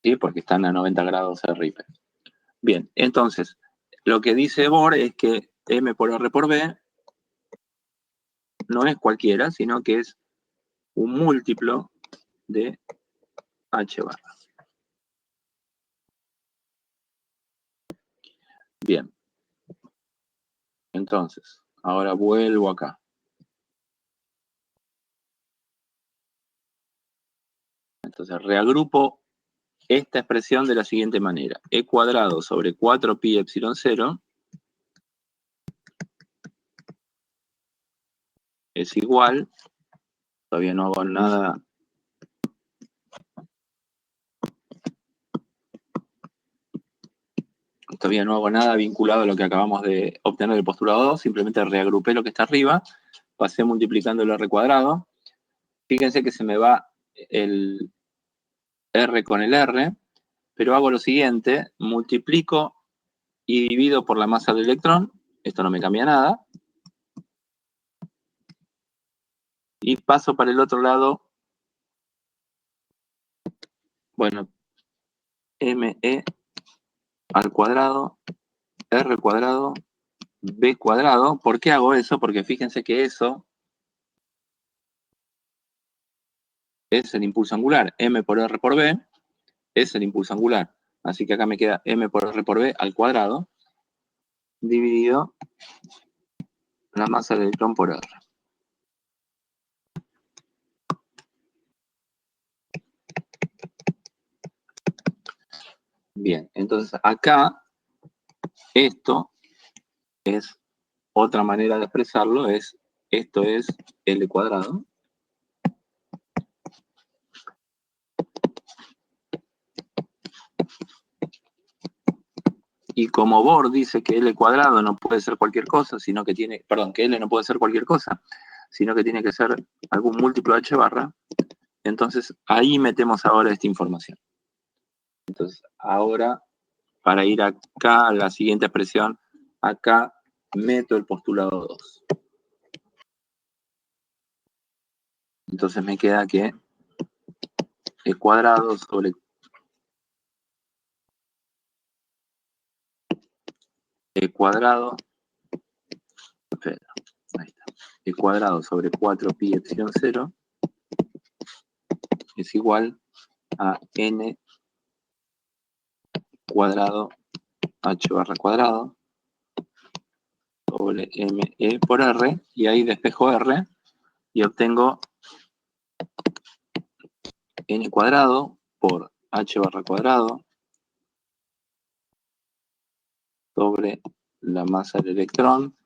¿Sí? Porque están a 90 grados arriba. Bien, entonces, lo que dice Bohr es que M por R por B no es cualquiera, sino que es un múltiplo de H barra. Bien. Entonces, ahora vuelvo acá. Entonces, reagrupo esta expresión de la siguiente manera. E cuadrado sobre 4pi epsilon 0 es igual, todavía no hago nada, vinculado a lo que acabamos de obtener del postulado 2, simplemente reagrupé lo que está arriba, pasé multiplicando el R cuadrado. Fíjense que se me va el R con el R, pero hago lo siguiente, multiplico y divido por la masa del electrón, esto no me cambia nada, y paso para el otro lado, bueno, ME al cuadrado, R cuadrado, B cuadrado. ¿Por qué hago eso? Porque fíjense que eso es el impulso angular. M por R por B es el impulso angular. Así que acá me queda M por R por B al cuadrado dividido la masa del electrón por R. Bien, entonces acá esto es otra manera de expresarlo, esto es L cuadrado. Y como Bohr dice que L cuadrado no puede ser cualquier cosa, sino que tiene, perdón, que L no puede ser cualquier cosa, sino que tiene que ser algún múltiplo de H barra, entonces ahí metemos ahora esta información. Entonces ahora, para ir acá a la siguiente expresión, acá meto el postulado 2. Entonces me queda que E cuadrado sobre E cuadrado, espera, ahí está, E cuadrado sobre 4pi epsilon 0 es igual a n cuadrado h barra cuadrado sobre me por r, y ahí despejo r y obtengo n cuadrado por h barra cuadrado sobre la masa del electrón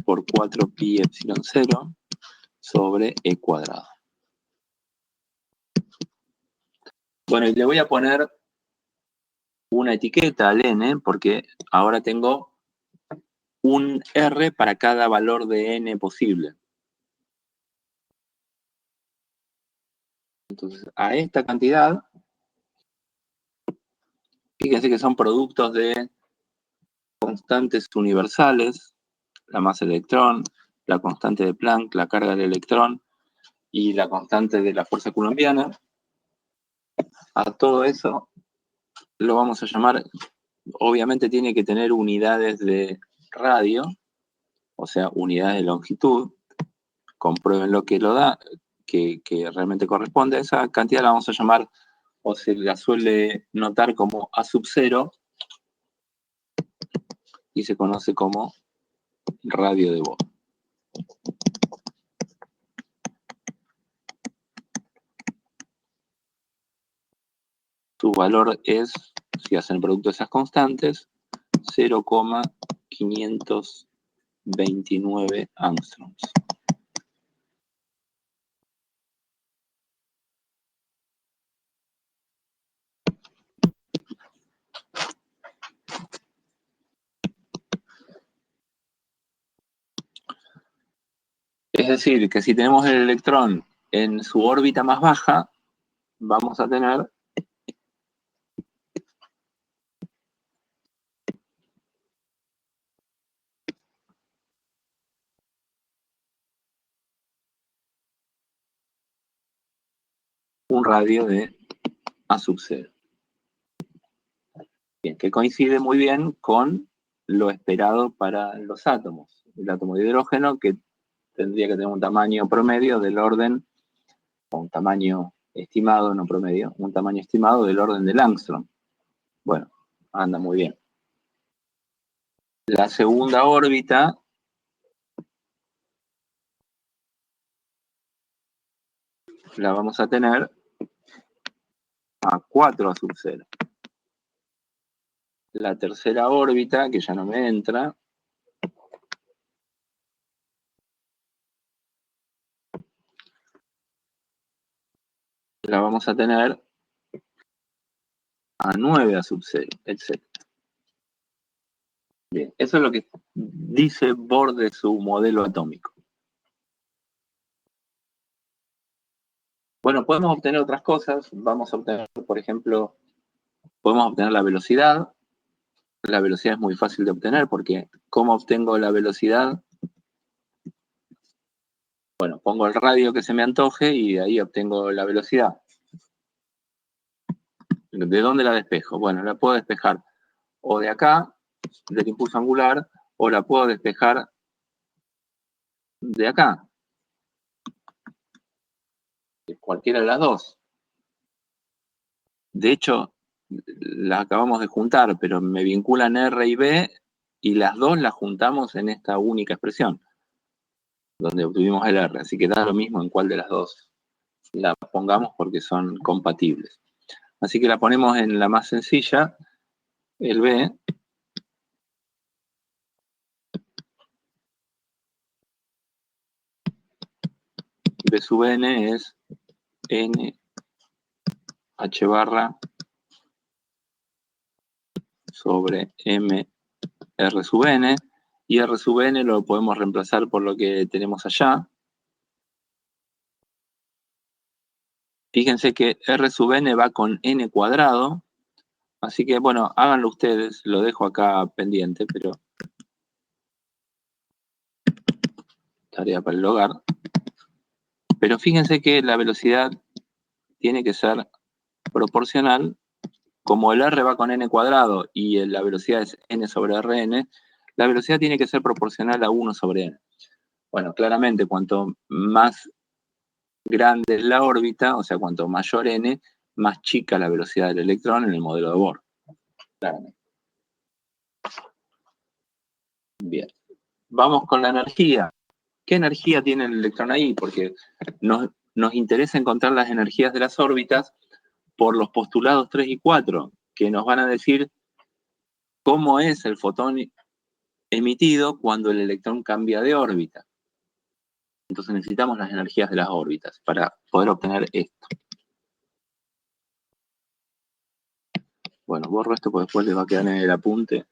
por 4pi epsilon 0 sobre e cuadrado. Bueno, y le voy a poner una etiqueta al n porque ahora tengo un R para cada valor de n posible. Entonces, a esta cantidad, fíjense que son productos de constantes universales, la masa del electrón, la constante de Planck, la carga del electrón y la constante de la fuerza coulombiana. A todo eso lo vamos a llamar, obviamente tiene que tener unidades de radio, o sea, unidades de longitud. Comprueben lo que lo da, que realmente corresponde a esa cantidad, la vamos a llamar, o se la suele notar como A sub 0, y se conoce como radio de Bohr. Su valor es, si hacen el producto de esas constantes, 0,529 angstroms. Es decir, que si tenemos el electrón en su órbita más baja, vamos a tener un radio de A sub 0. Bien, que coincide muy bien con lo esperado para los átomos. El átomo de hidrógeno, que tendría que tener un tamaño promedio del orden, o un tamaño estimado, no promedio, un tamaño estimado del orden del ángstrom. Bueno, anda muy bien. La segunda órbita la vamos a tener a 4 A sub 0. La tercera órbita, que ya no me entra, la vamos a tener a 9 A sub 0, etc. Bien, eso es lo que dice Bohr de su modelo atómico. Bueno, podemos obtener otras cosas. Vamos a obtener, por ejemplo, podemos obtener la velocidad. La velocidad es muy fácil de obtener porque ¿cómo obtengo la velocidad? Bueno, pongo el radio que se me antoje y de ahí obtengo la velocidad. ¿De dónde la despejo? Bueno, la puedo despejar o de acá, del impulso angular, o la puedo despejar de acá. Cualquiera de las dos. De hecho, las acabamos de juntar, pero me vinculan R y B y las dos las juntamos en esta única expresión, donde obtuvimos el R. Así que da lo mismo en cuál de las dos la pongamos porque son compatibles. Así que la ponemos en la más sencilla, el B. B sub n es n h barra sobre m r sub n, y r sub n lo podemos reemplazar por lo que tenemos allá. Fíjense que r sub n va con n cuadrado, así que bueno, háganlo ustedes, lo dejo acá pendiente, pero tarea para el hogar. Pero fíjense que la velocidad tiene que ser proporcional. Como el r va con n cuadrado y la velocidad es n sobre rn, la velocidad tiene que ser proporcional a 1 sobre n. Bueno, claramente, cuanto más grande es la órbita, o sea, cuanto mayor n, más chica la velocidad del electrón en el modelo de Bohr. Claramente. Bien. Vamos con la energía. ¿Qué energía tiene el electrón ahí? Porque nos interesa encontrar las energías de las órbitas por los postulados 3 y 4, que nos van a decir cómo es el fotón emitido cuando el electrón cambia de órbita. Entonces necesitamos las energías de las órbitas para poder obtener esto. Bueno, borro esto porque después les va a quedar en el apunte.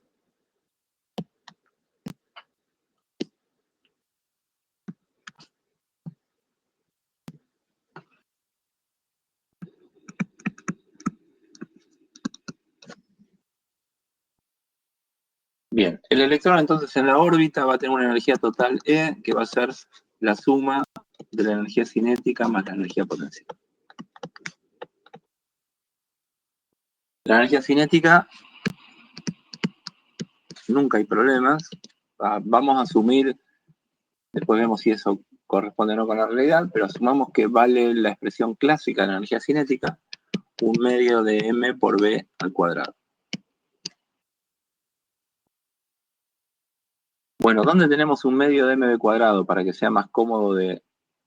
Bien, el electrón entonces en la órbita va a tener una energía total E, que va a ser la suma de la energía cinética más la energía potencial. La energía cinética, nunca hay problemas. Vamos a asumir, después vemos si eso corresponde o no con la realidad, pero asumamos que vale la expresión clásica de la energía cinética, 1/2 de m por b al cuadrado. Bueno, ¿dónde tenemos 1/2 de mb cuadrado para que sea más cómodo de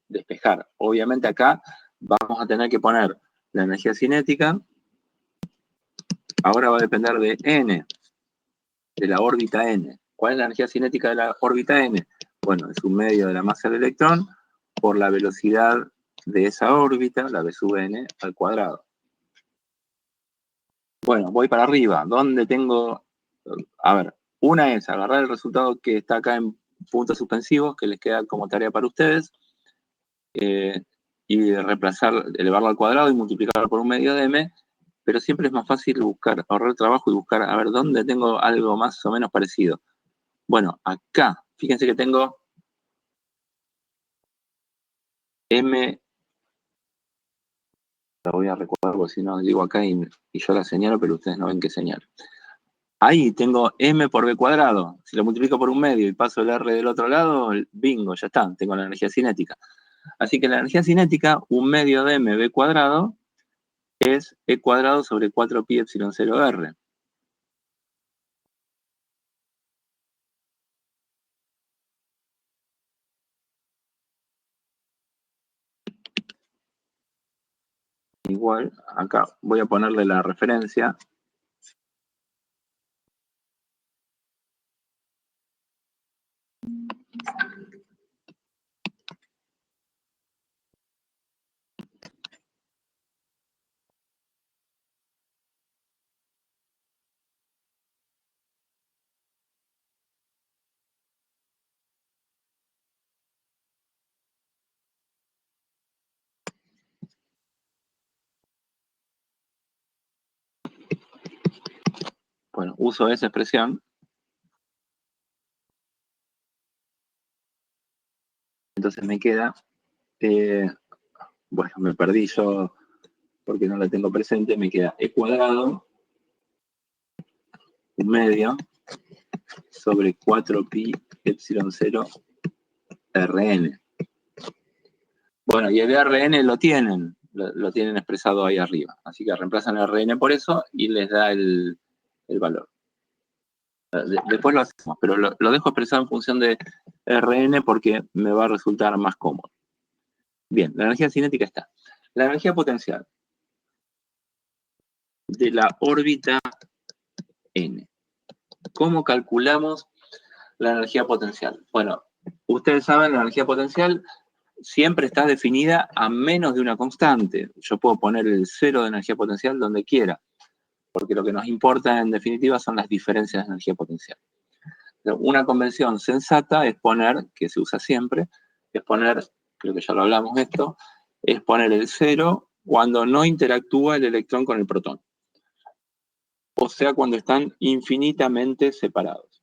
despejar? Obviamente acá vamos a tener que poner la energía cinética. Ahora va a depender de n, de la órbita n. ¿Cuál es la energía cinética de la órbita n? Bueno, es 1/2 de la masa del electrón por la velocidad de esa órbita, la v sub n, al cuadrado. Bueno, voy para arriba. ¿Dónde tengo? A ver, una es agarrar el resultado que está acá en puntos suspensivos, que les queda como tarea para ustedes, y reemplazar, elevarlo al cuadrado y multiplicarlo por 1/2 de m, pero siempre es más fácil buscar, ahorrar trabajo y buscar, a ver, ¿dónde tengo algo más o menos parecido? Bueno, acá, fíjense que tengo m, la voy a recordar porque si no digo acá y yo la señalo, pero ustedes no ven qué señalo. Ahí tengo m por b cuadrado. Si lo multiplico por 1/2 y paso el r del otro lado, bingo, ya está, tengo la energía cinética. Así que la energía cinética, 1/2 de m b cuadrado, es e cuadrado sobre 4pi epsilon 0 r. Igual, acá voy a ponerle la referencia. Bueno, uso esa expresión. Entonces me queda, bueno, me perdí yo porque no la tengo presente, me queda e cuadrado 1/2 sobre 4pi epsilon 0 Rn. Bueno, y el Rn lo tienen expresado ahí arriba. Así que reemplazan el Rn por eso y les da el valor. Después lo hacemos, pero lo dejo expresado en función de Rn porque me va a resultar más cómodo. Bien, la energía cinética está. La energía potencial de la órbita n. ¿Cómo calculamos la energía potencial? Bueno, ustedes saben, la energía potencial siempre está definida a menos de una constante. Yo puedo poner el 0 de energía potencial donde quiera, porque lo que nos importa en definitiva son las diferencias de energía potencial. Una convención sensata es poner, que se usa siempre, es poner, creo que ya lo hablamos esto, es poner el 0 cuando no interactúa el electrón con el protón. O sea, cuando están infinitamente separados.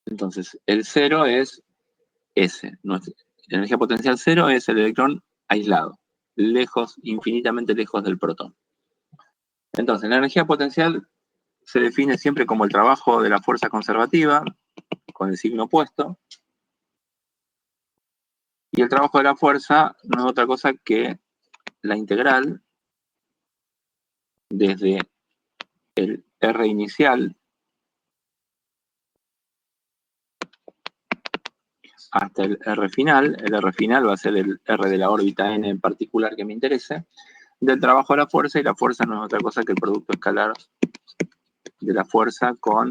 Entonces, el 0 es S. La energía potencial 0 es el electrón aislado, lejos, infinitamente lejos del protón. Entonces, la energía potencial se define siempre como el trabajo de la fuerza conservativa, con el signo opuesto, y el trabajo de la fuerza no es otra cosa que la integral desde el R inicial hasta el R final. El R final va a ser el R de la órbita n en particular que me interese, del trabajo de la fuerza, y la fuerza no es otra cosa que el producto escalar de la fuerza con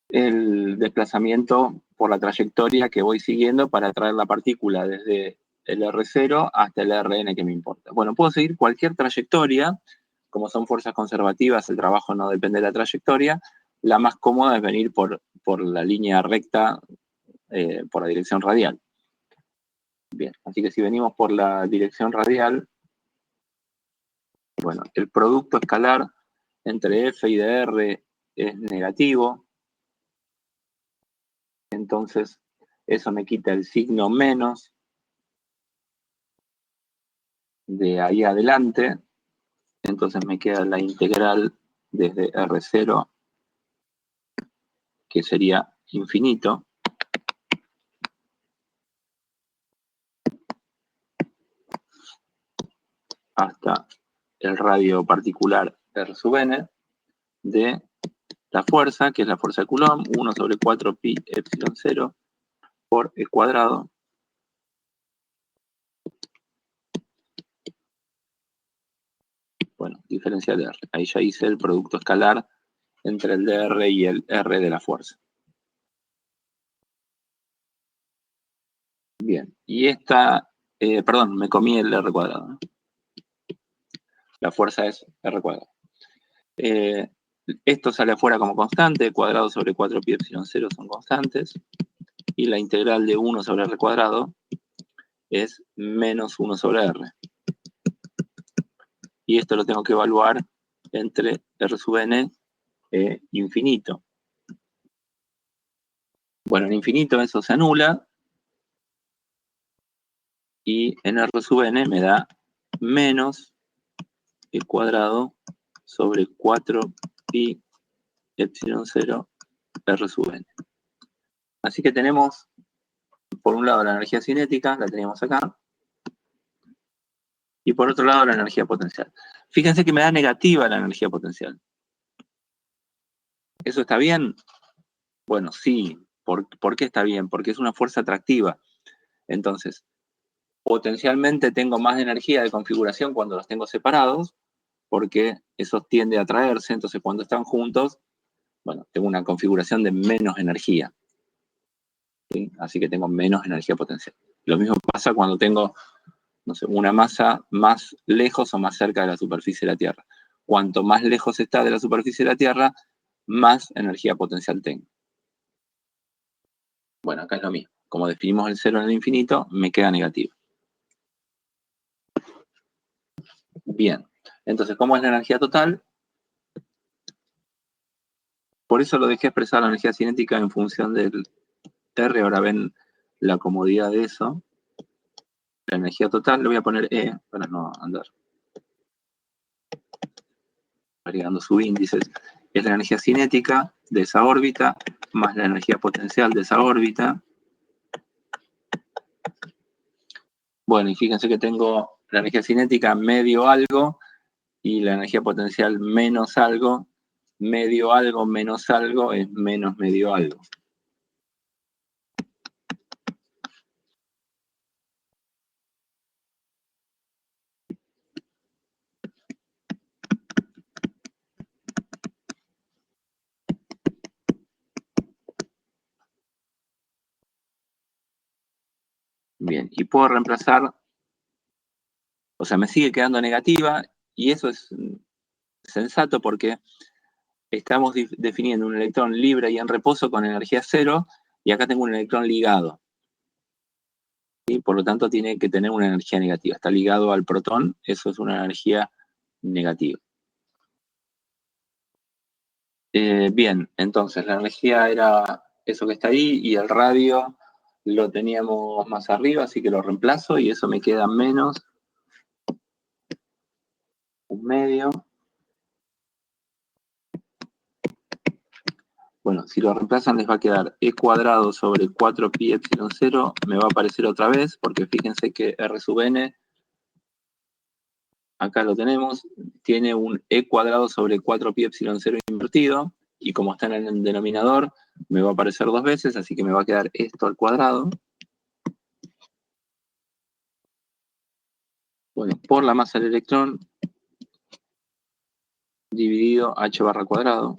el desplazamiento por la trayectoria que voy siguiendo para traer la partícula desde el R0 hasta el Rn que me importa. Bueno, puedo seguir cualquier trayectoria. Como son fuerzas conservativas, el trabajo no depende de la trayectoria. La más cómoda es venir por la línea recta, por la dirección radial. Bien, así que si venimos por la dirección radial, bueno, el producto escalar entre F y dr es negativo. Entonces, eso me quita el signo menos de ahí adelante. Entonces me queda la integral desde R0, que sería infinito, hasta el radio particular R sub n de la fuerza, que es la fuerza de Coulomb, 1 sobre 4 pi epsilon 0 por E cuadrado bueno, diferencial de R. Ahí ya hice el producto escalar entre el dr y el R de la fuerza. Bien, y esta, perdón, me comí el R cuadrado, ¿no? La fuerza es R cuadrado. Esto sale afuera como constante, cuadrado sobre 4 pi epsilon 0 son constantes, y la integral de 1 sobre R cuadrado es menos 1 sobre R. Y esto lo tengo que evaluar entre R sub n e infinito. Bueno, en infinito eso se anula, y en R sub n me da menos E cuadrado sobre 4 pi epsilon 0 R sub n. Así que tenemos, por un lado, la energía cinética, la teníamos acá, y por otro lado, la energía potencial. Fíjense que me da negativa la energía potencial. ¿Eso está bien? Bueno, sí. ¿Por qué está bien? Porque es una fuerza atractiva. Entonces, potencialmente tengo más energía de configuración cuando los tengo separados, porque eso tiende a atraerse. Entonces, cuando están juntos, bueno, tengo una configuración de menos energía. ¿Sí? Así que tengo menos energía potencial. Lo mismo pasa cuando tengo, no sé, una masa más lejos o más cerca de la superficie de la Tierra. Cuanto más lejos está de la superficie de la Tierra, más energía potencial tengo. Bueno, acá es lo mismo. Como definimos el cero en el infinito, me queda negativo. Bien, entonces, ¿cómo es la energía total? Por eso lo dejé expresar la energía cinética en función del R. Ahora ven la comodidad de eso. La energía total, le voy a poner E para no andar agregando subíndices. Es la energía cinética de esa órbita más la energía potencial de esa órbita. Bueno, y fíjense que tengo la energía cinética medio algo y la energía potencial menos algo. Medio algo menos algo es menos medio algo. Bien, y puedo reemplazar, o sea, me sigue quedando negativa, y eso es sensato porque estamos definiendo un electrón libre y en reposo con energía cero, y acá tengo un electrón ligado. ¿Sí? Por lo tanto, tiene que tener una energía negativa. Está ligado al protón, eso es una energía negativa. Bien, entonces la energía era eso que está ahí, y el radio lo teníamos más arriba, así que lo reemplazo, y eso me queda menos un medio. Bueno, si lo reemplazan les va a quedar E cuadrado sobre 4 pi epsilon 0, me va a aparecer otra vez, porque fíjense que R sub n, acá lo tenemos, tiene un E cuadrado sobre 4 pi epsilon 0 invertido, y como está en el denominador, me va a aparecer dos veces, así que me va a quedar esto al cuadrado. Bueno, por la masa del electrón, dividido h barra cuadrado.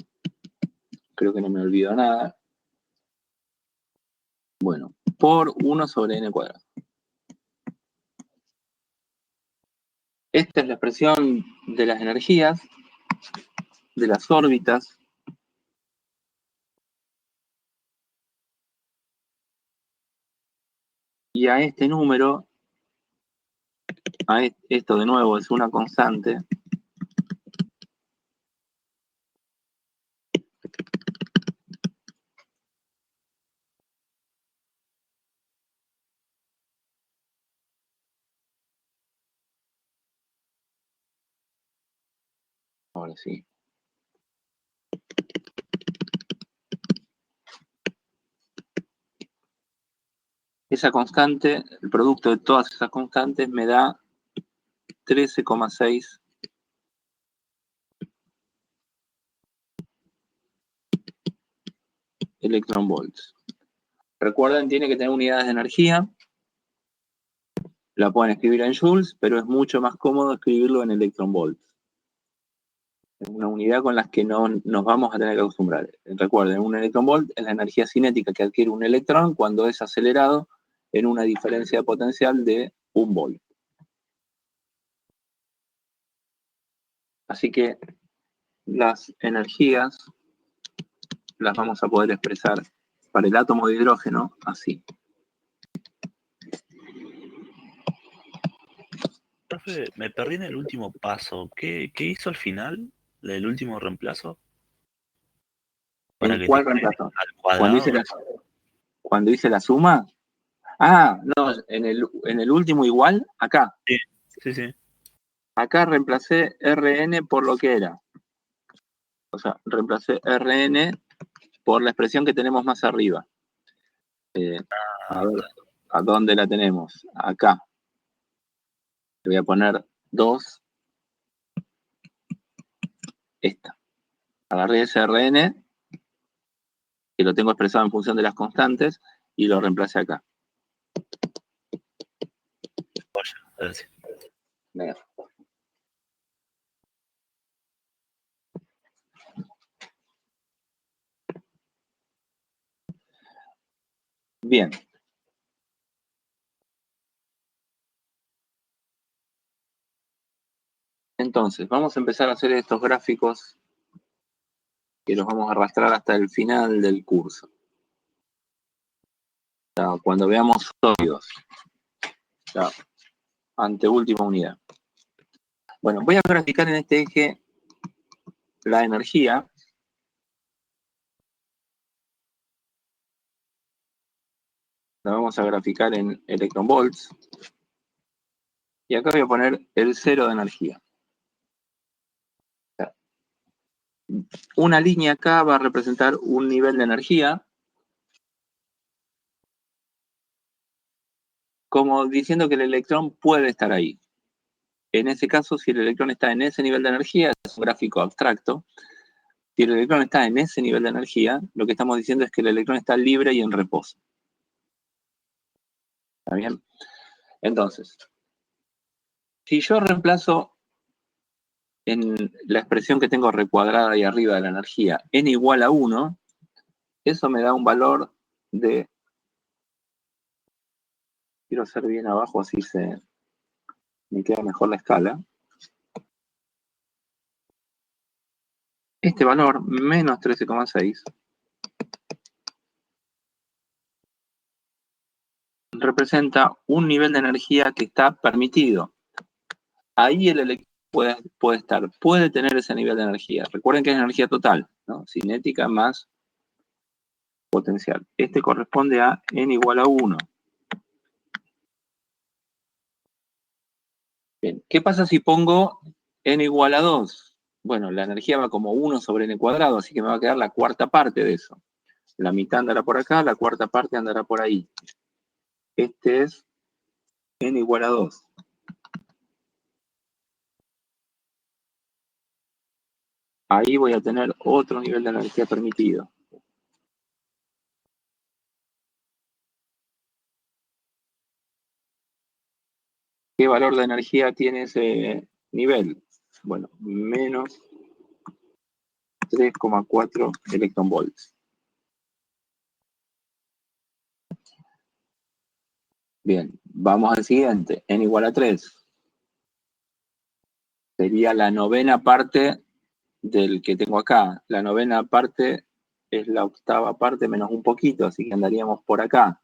Creo que no me olvido nada. Bueno, por 1 sobre n cuadrado. Esta es la expresión de las energías, de las órbitas. Y a este número, esto de nuevo es una constante, Ahora sí. Esa constante, el producto de todas esas constantes me da 13,6 electronvolts. Recuerden, tiene que tener unidades de energía. La pueden escribir en joules, pero es mucho más cómodo escribirlo en electronvolts. Es una unidad con la que no nos vamos a tener que acostumbrar. Recuerden, un electronvolt es la energía cinética que adquiere un electrón cuando es acelerado en una diferencia de potencial de 1 volt. Así que las energías las vamos a poder expresar para el átomo de hidrógeno así. Profe, me perdí en el último paso. ¿Qué hizo al final del último reemplazo? Para ¿En que cuál tenga reemplazo? al Cuando cuadrado. cuando hice la suma. Ah, no, en el último igual, acá. Sí, sí, sí. Acá reemplacé Rn por lo que era. O sea, reemplacé Rn por la expresión que tenemos más arriba. A ver, ¿a dónde la tenemos? Acá. Le voy a poner 2. Esta. Agarré ese Rn, que lo tengo expresado en función de las constantes, y lo reemplacé acá. Gracias. Venga. Bien. Entonces, vamos a empezar a hacer estos gráficos que los vamos a arrastrar hasta el final del curso. O sea, cuando veamos sólidos. O sea, anteúltima unidad. Bueno, voy a graficar en este eje la energía. La vamos a graficar en electronvolts. Y acá voy a poner el 0 de energía. O sea, una línea acá va a representar un nivel de energía, como diciendo que el electrón puede estar ahí. En ese caso, si el electrón está en ese nivel de energía, es un gráfico abstracto. Si el electrón está en ese nivel de energía, lo que estamos diciendo es que el electrón está libre y en reposo. ¿Está bien? Entonces, si yo reemplazo en la expresión que tengo recuadrada ahí arriba de la energía n igual a 1, eso me da un valor de... Quiero hacer bien abajo, así me queda mejor la escala. Este valor, menos 13,6, representa un nivel de energía que está permitido. Ahí el electrón puede estar, puede tener ese nivel de energía. Recuerden que es energía total, ¿no? Cinética más potencial. Este corresponde a n igual a 1. Bien, ¿qué pasa si pongo n igual a 2? Bueno, la energía va como 1 sobre n cuadrado, así que me va a quedar la cuarta parte de eso. La mitad andará por acá, la cuarta parte andará por ahí. Este es n igual a 2. Ahí voy a tener otro nivel de energía permitido. ¿Qué valor de energía tiene ese nivel? Bueno, menos 3,4 electronvolts. Bien, vamos al siguiente, n igual a 3. Sería la novena parte del que tengo acá. La novena parte es la octava parte menos un poquito, así que andaríamos por acá.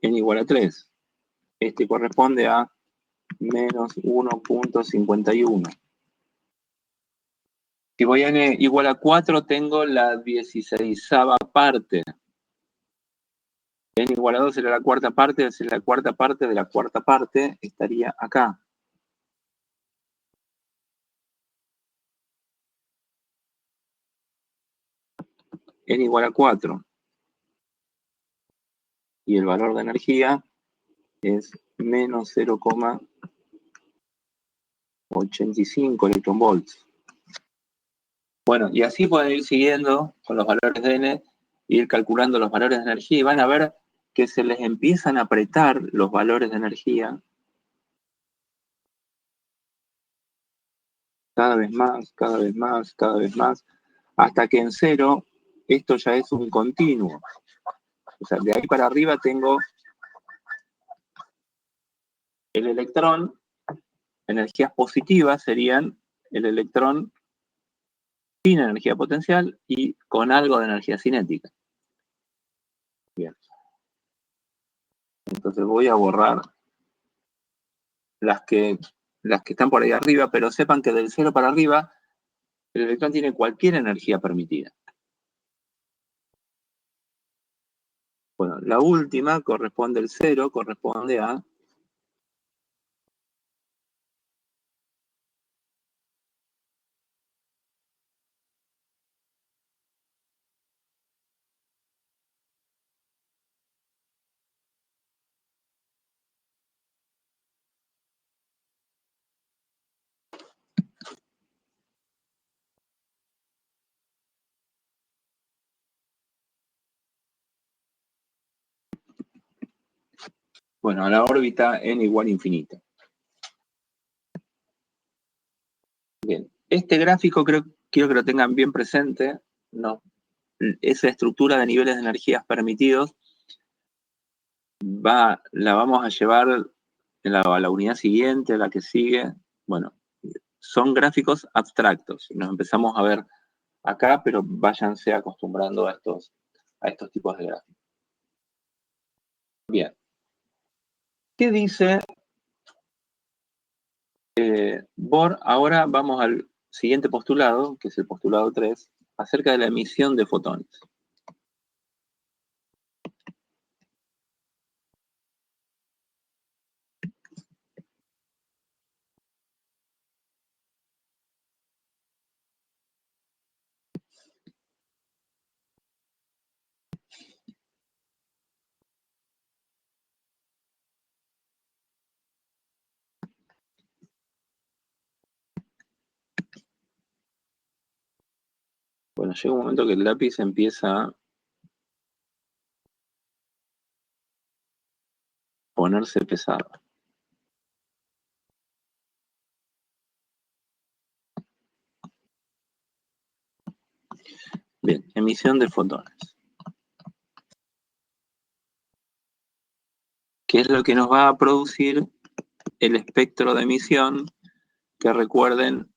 N igual a 3. Este corresponde a menos 1,51. Si voy a n igual a 4, tengo la 16ª parte. N igual a 2 será la cuarta parte, es la cuarta parte de la cuarta parte, estaría acá. N igual a 4. Y el valor de energía es menos 0,85 electronvolts. Bueno, y así pueden ir siguiendo con los valores de N, ir calculando los valores de energía y van a ver que se les empiezan a apretar los valores de energía cada vez más, cada vez más, cada vez más, hasta que en 0 esto ya es un continuo. O sea, de ahí para arriba tengo el electrón, energías positivas serían el electrón sin energía potencial y con algo de energía cinética. Bien. Entonces voy a borrar las que están por ahí arriba, pero sepan que del 0 para arriba el electrón tiene cualquier energía permitida. Bueno, la última corresponde al 0, corresponde a bueno, a la órbita n igual a infinito. Bien, este gráfico quiero que lo tengan bien presente, ¿no? Esa estructura de niveles de energías permitidos la vamos a llevar a la unidad siguiente, a la que sigue. Bueno, son gráficos abstractos. Nos empezamos a ver acá, pero váyanse acostumbrando a estos tipos de gráficos. Bien. ¿Qué dice Bohr? Ahora vamos al siguiente postulado, que es el postulado 3, acerca de la emisión de fotones. Bueno, llega un momento que el lápiz empieza a ponerse pesado. Bien, emisión de fotones. ¿Qué es lo que nos va a producir el espectro de emisión? Que recuerden,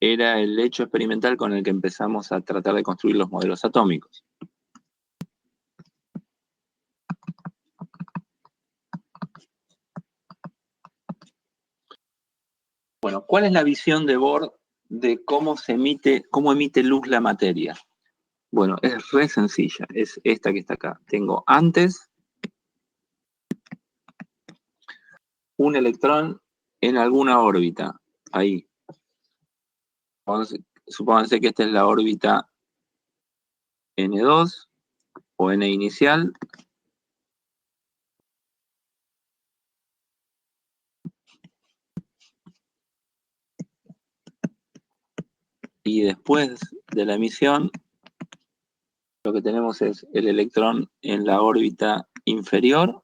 era el hecho experimental con el que empezamos a tratar de construir los modelos atómicos. Bueno, ¿cuál es la visión de Bohr de cómo emite luz la materia? Bueno, es re sencilla, es esta que está acá. Tengo antes un electrón en alguna órbita, ahí. Supónganse que esta es la órbita N2 o N inicial. Y después de la emisión, lo que tenemos es el electrón en la órbita inferior.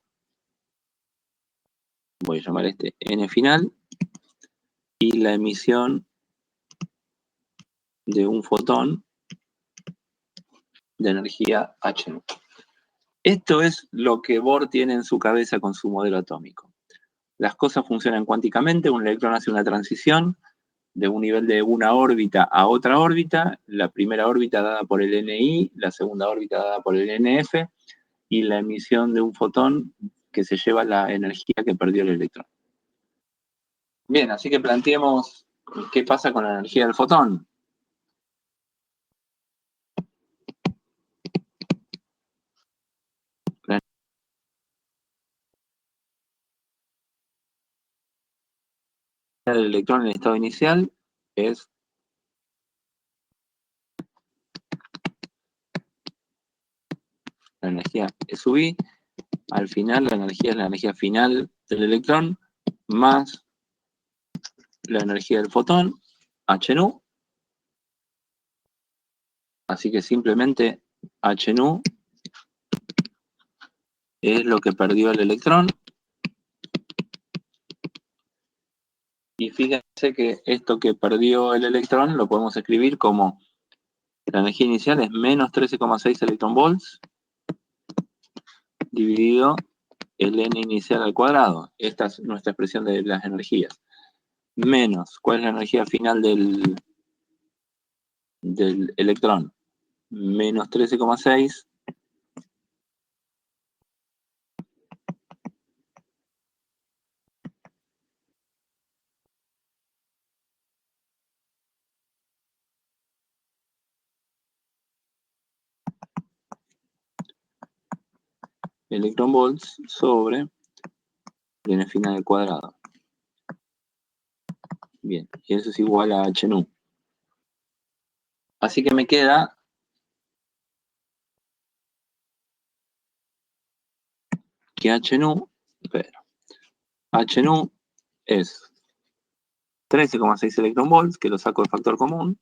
Voy a llamar este N final. Y la emisión de un fotón de energía H. Esto es lo que Bohr tiene en su cabeza con su modelo atómico. Las cosas funcionan cuánticamente, un electrón hace una transición de un nivel de una órbita a otra órbita, la primera órbita dada por el NI, la segunda órbita dada por el NF, y la emisión de un fotón que se lleva la energía que perdió el electrón. Bien, así que planteemos qué pasa con la energía del fotón. del electrón en el estado inicial es la energía E sub I. Al final la energía es la energía final del electrón más la energía del fotón, H nu. Así que simplemente H nu es lo que perdió el electrón. Y fíjense que esto que perdió el electrón lo podemos escribir como la energía inicial es menos 13,6 electronvolts dividido el n inicial al cuadrado. Esta es nuestra expresión de las energías. Menos, ¿cuál es la energía final del electrón? Menos 13,6 electronvolts sobre el n final al cuadrado. Bien, y eso es igual a H nu. Así que me queda que H nu, H nu es 13,6 electronvolts, que lo saco de factor común,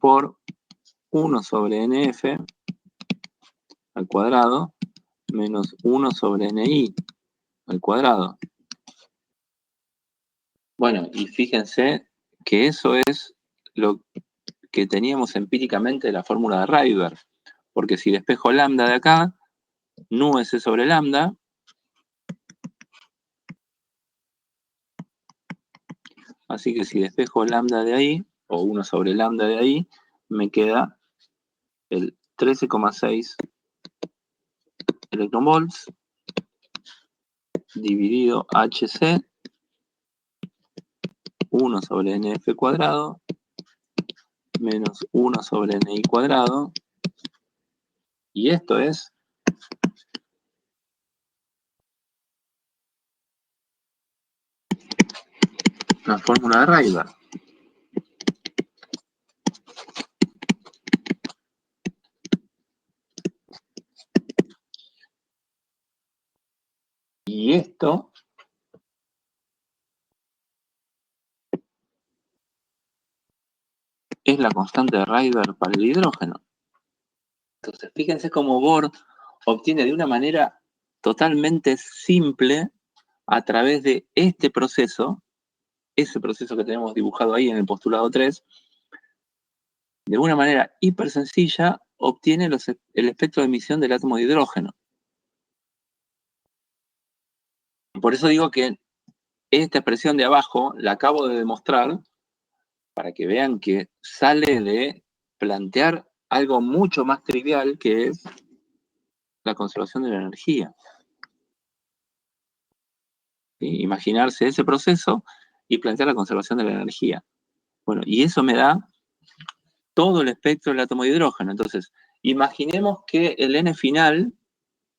por 1 sobre NF al cuadrado menos 1 sobre NI al cuadrado. Bueno, y fíjense que eso es lo que teníamos empíricamente de la fórmula de Rydberg, porque si despejo lambda de acá, nu S sobre lambda, así que si despejo lambda de ahí, o 1 sobre lambda de ahí, me queda el 13,6 electronvolts dividido HC 1 sobre NF cuadrado menos 1 sobre NI cuadrado, y esto es la fórmula de Rydberg. Y esto es la constante de Rydberg para el hidrógeno. Entonces, fíjense cómo Bohr obtiene de una manera totalmente simple, a través de este proceso, ese proceso que tenemos dibujado ahí en el postulado 3, de una manera hiper sencilla, obtiene el espectro de emisión del átomo de hidrógeno. Por eso digo que esta expresión de abajo la acabo de demostrar para que vean que sale de plantear algo mucho más trivial, que es la conservación de la energía. ¿Sí? Imaginarse ese proceso y plantear la conservación de la energía. Bueno, y eso me da todo el espectro del átomo de hidrógeno. Entonces, imaginemos que el n final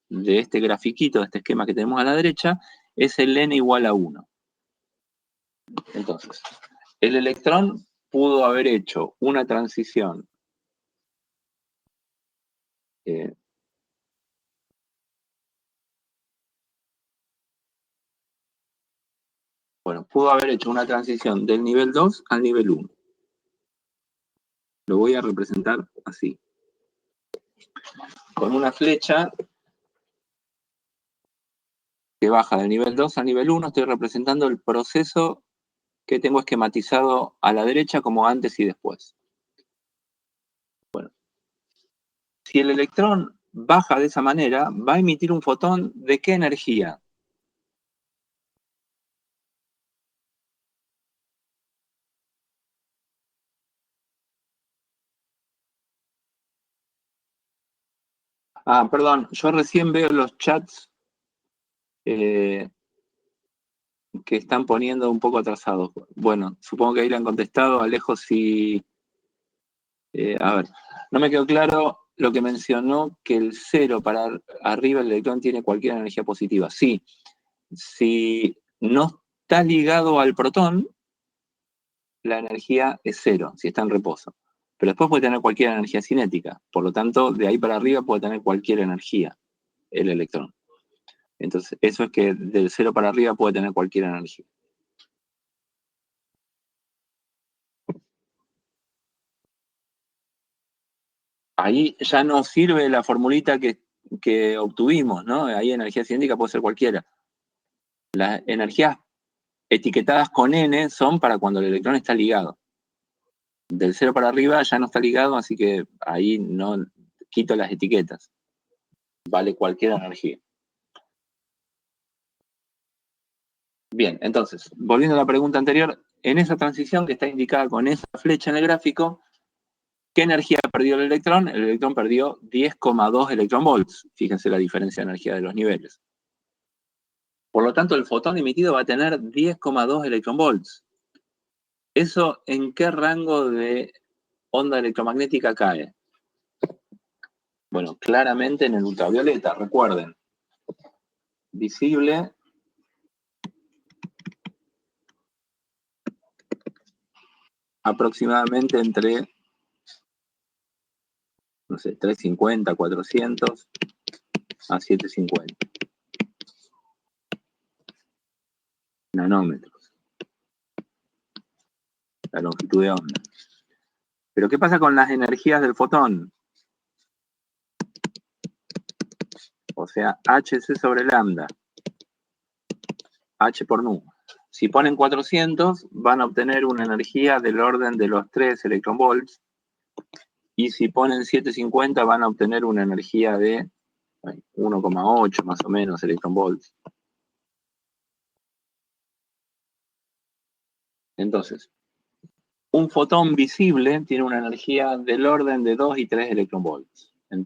de este grafiquito, de este esquema que tenemos a la derecha, es el n igual a 1. Entonces, el electrón pudo haber hecho una transición pudo haber hecho una transición del nivel 2 al nivel 1. Lo voy a representar así. Con una flecha que baja del nivel 2 al nivel 1, estoy representando el proceso que tengo esquematizado a la derecha como antes y después. Bueno, si el electrón baja de esa manera, va a emitir un fotón ¿de qué energía? Ah, perdón, yo recién veo los chats que están poniendo un poco atrasados. Bueno, supongo que ahí le han contestado. Alejo, si... a ver, no me quedó claro lo que mencionó, que el 0 para arriba el electrón tiene cualquier energía positiva. Sí, si no está ligado al protón, la energía es cero, si está en reposo. Pero después puede tener cualquier energía cinética. Por lo tanto, de ahí para arriba puede tener cualquier energía el electrón. Entonces, eso es que del cero para arriba puede tener cualquier energía. Ahí ya no sirve la formulita que obtuvimos, ¿no? Ahí energía cinética puede ser cualquiera. Las energías etiquetadas con N son para cuando el electrón está ligado. Del cero para arriba ya no está ligado, así que ahí no quito las etiquetas. Vale cualquier energía. Bien, entonces, volviendo a la pregunta anterior, en esa transición que está indicada con esa flecha en el gráfico, ¿qué energía perdió el electrón? El electrón perdió 10,2 electronvolts. Fíjense la diferencia de energía de los niveles. Por lo tanto, el fotón emitido va a tener 10,2 electronvolts. ¿Eso en qué rango de onda electromagnética cae? Bueno, claramente en el ultravioleta, recuerden. Visible aproximadamente entre, no sé, 350, 400 a 750 nanómetros, la longitud de onda. Pero ¿qué pasa con las energías del fotón? O sea, hc sobre lambda, h por nu. Si ponen 400, van a obtener una energía del orden de los 3 electronvolts. Y si ponen 750, van a obtener una energía de 1,8 más o menos electronvolts. Entonces, un fotón visible tiene una energía del orden de 2 y 3 electronvolts, en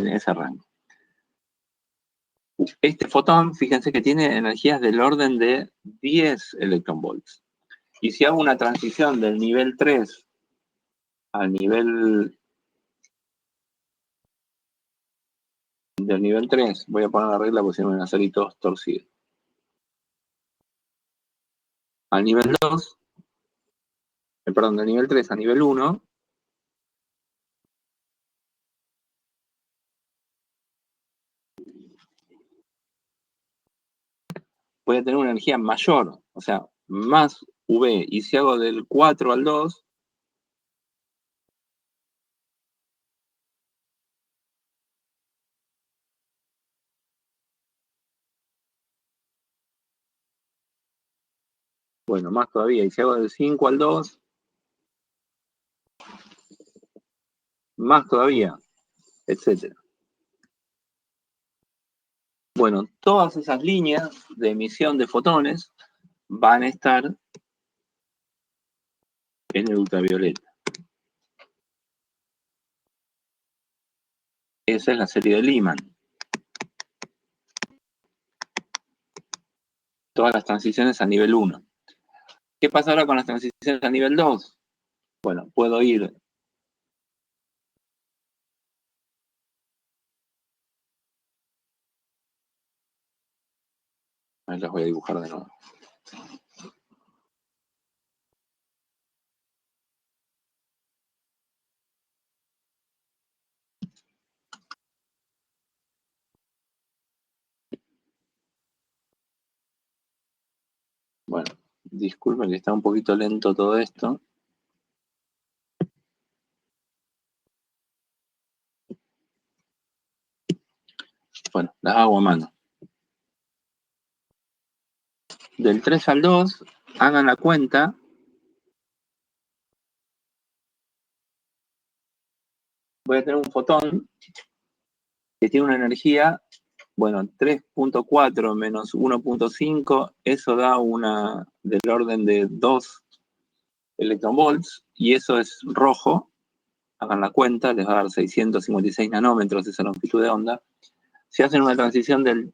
ese rango. Este fotón, fíjense que tiene energías del orden de 10 electronvolts. Y si hago una transición del nivel 3 al nivel del nivel 3, voy a poner la regla porque si no me van a salir todos torcidos. Al nivel 2, perdón, del nivel 3 a nivel 1, voy a tener una energía mayor, o sea, más V. Y si hago del 4 al 2, bueno, más todavía. Y si hago del 5 al 2, más todavía, etc. Bueno, todas esas líneas de emisión de fotones van a estar en el ultravioleta. Esa es la serie de Lyman. Todas las transiciones a nivel 1. ¿Qué pasa ahora con las transiciones a nivel 2? Bueno, puedo ir ahí las voy a dibujar de nuevo. Bueno, disculpen que está un poquito lento todo esto. Bueno, las hago a mano. Del 3 al 2, hagan la cuenta. Voy a tener un fotón que tiene una energía, bueno, 3.4 menos 1.5, eso da una del orden de 2 electronvolts, y eso es rojo. Hagan la cuenta, les va a dar 656 nanómetros esa longitud de onda. Si hacen una transición del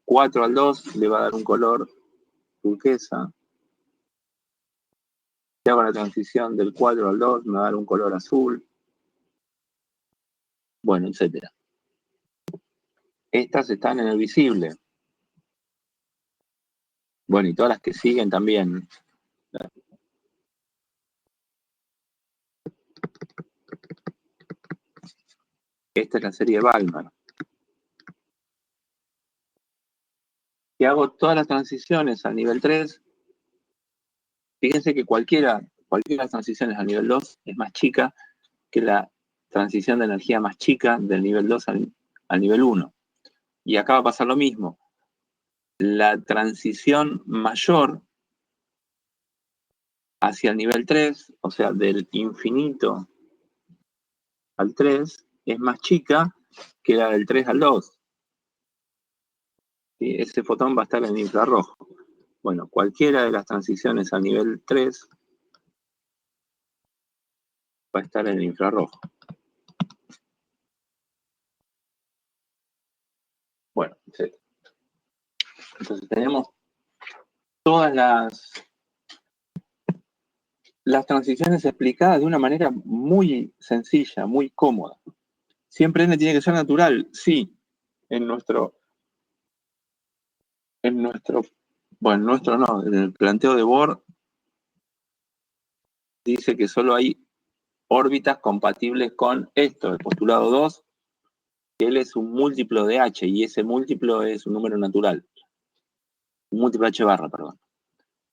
4 al 2, le va a dar un color turquesa. Si hago la transición del 4 al 2, me va a dar un color azul. Bueno, etc. Estas están en el visible. Bueno, y todas las que siguen también. Esta es la serie de Balmer. Si hago todas las transiciones al nivel 3, fíjense que cualquiera de las transiciones al nivel 2 es más chica que la transición de energía más chica del nivel 2 al nivel 1. Y acá va a pasar lo mismo. La transición mayor hacia el nivel 3, o sea, del infinito al 3, es más chica que la del 3 al 2. ¿Sí? Ese fotón va a estar en infrarrojo. Bueno, cualquiera de las transiciones al nivel 3 va a estar en infrarrojo. Bueno, etc. Entonces tenemos todas las transiciones explicadas de una manera muy sencilla, muy cómoda. Siempre n tiene que ser natural, sí. En nuestro, bueno, no, en el planteo de Bohr dice que solo hay órbitas compatibles con esto, el postulado 2, que él es un múltiplo de H, y ese múltiplo es un número natural. Un múltiplo H barra, perdón.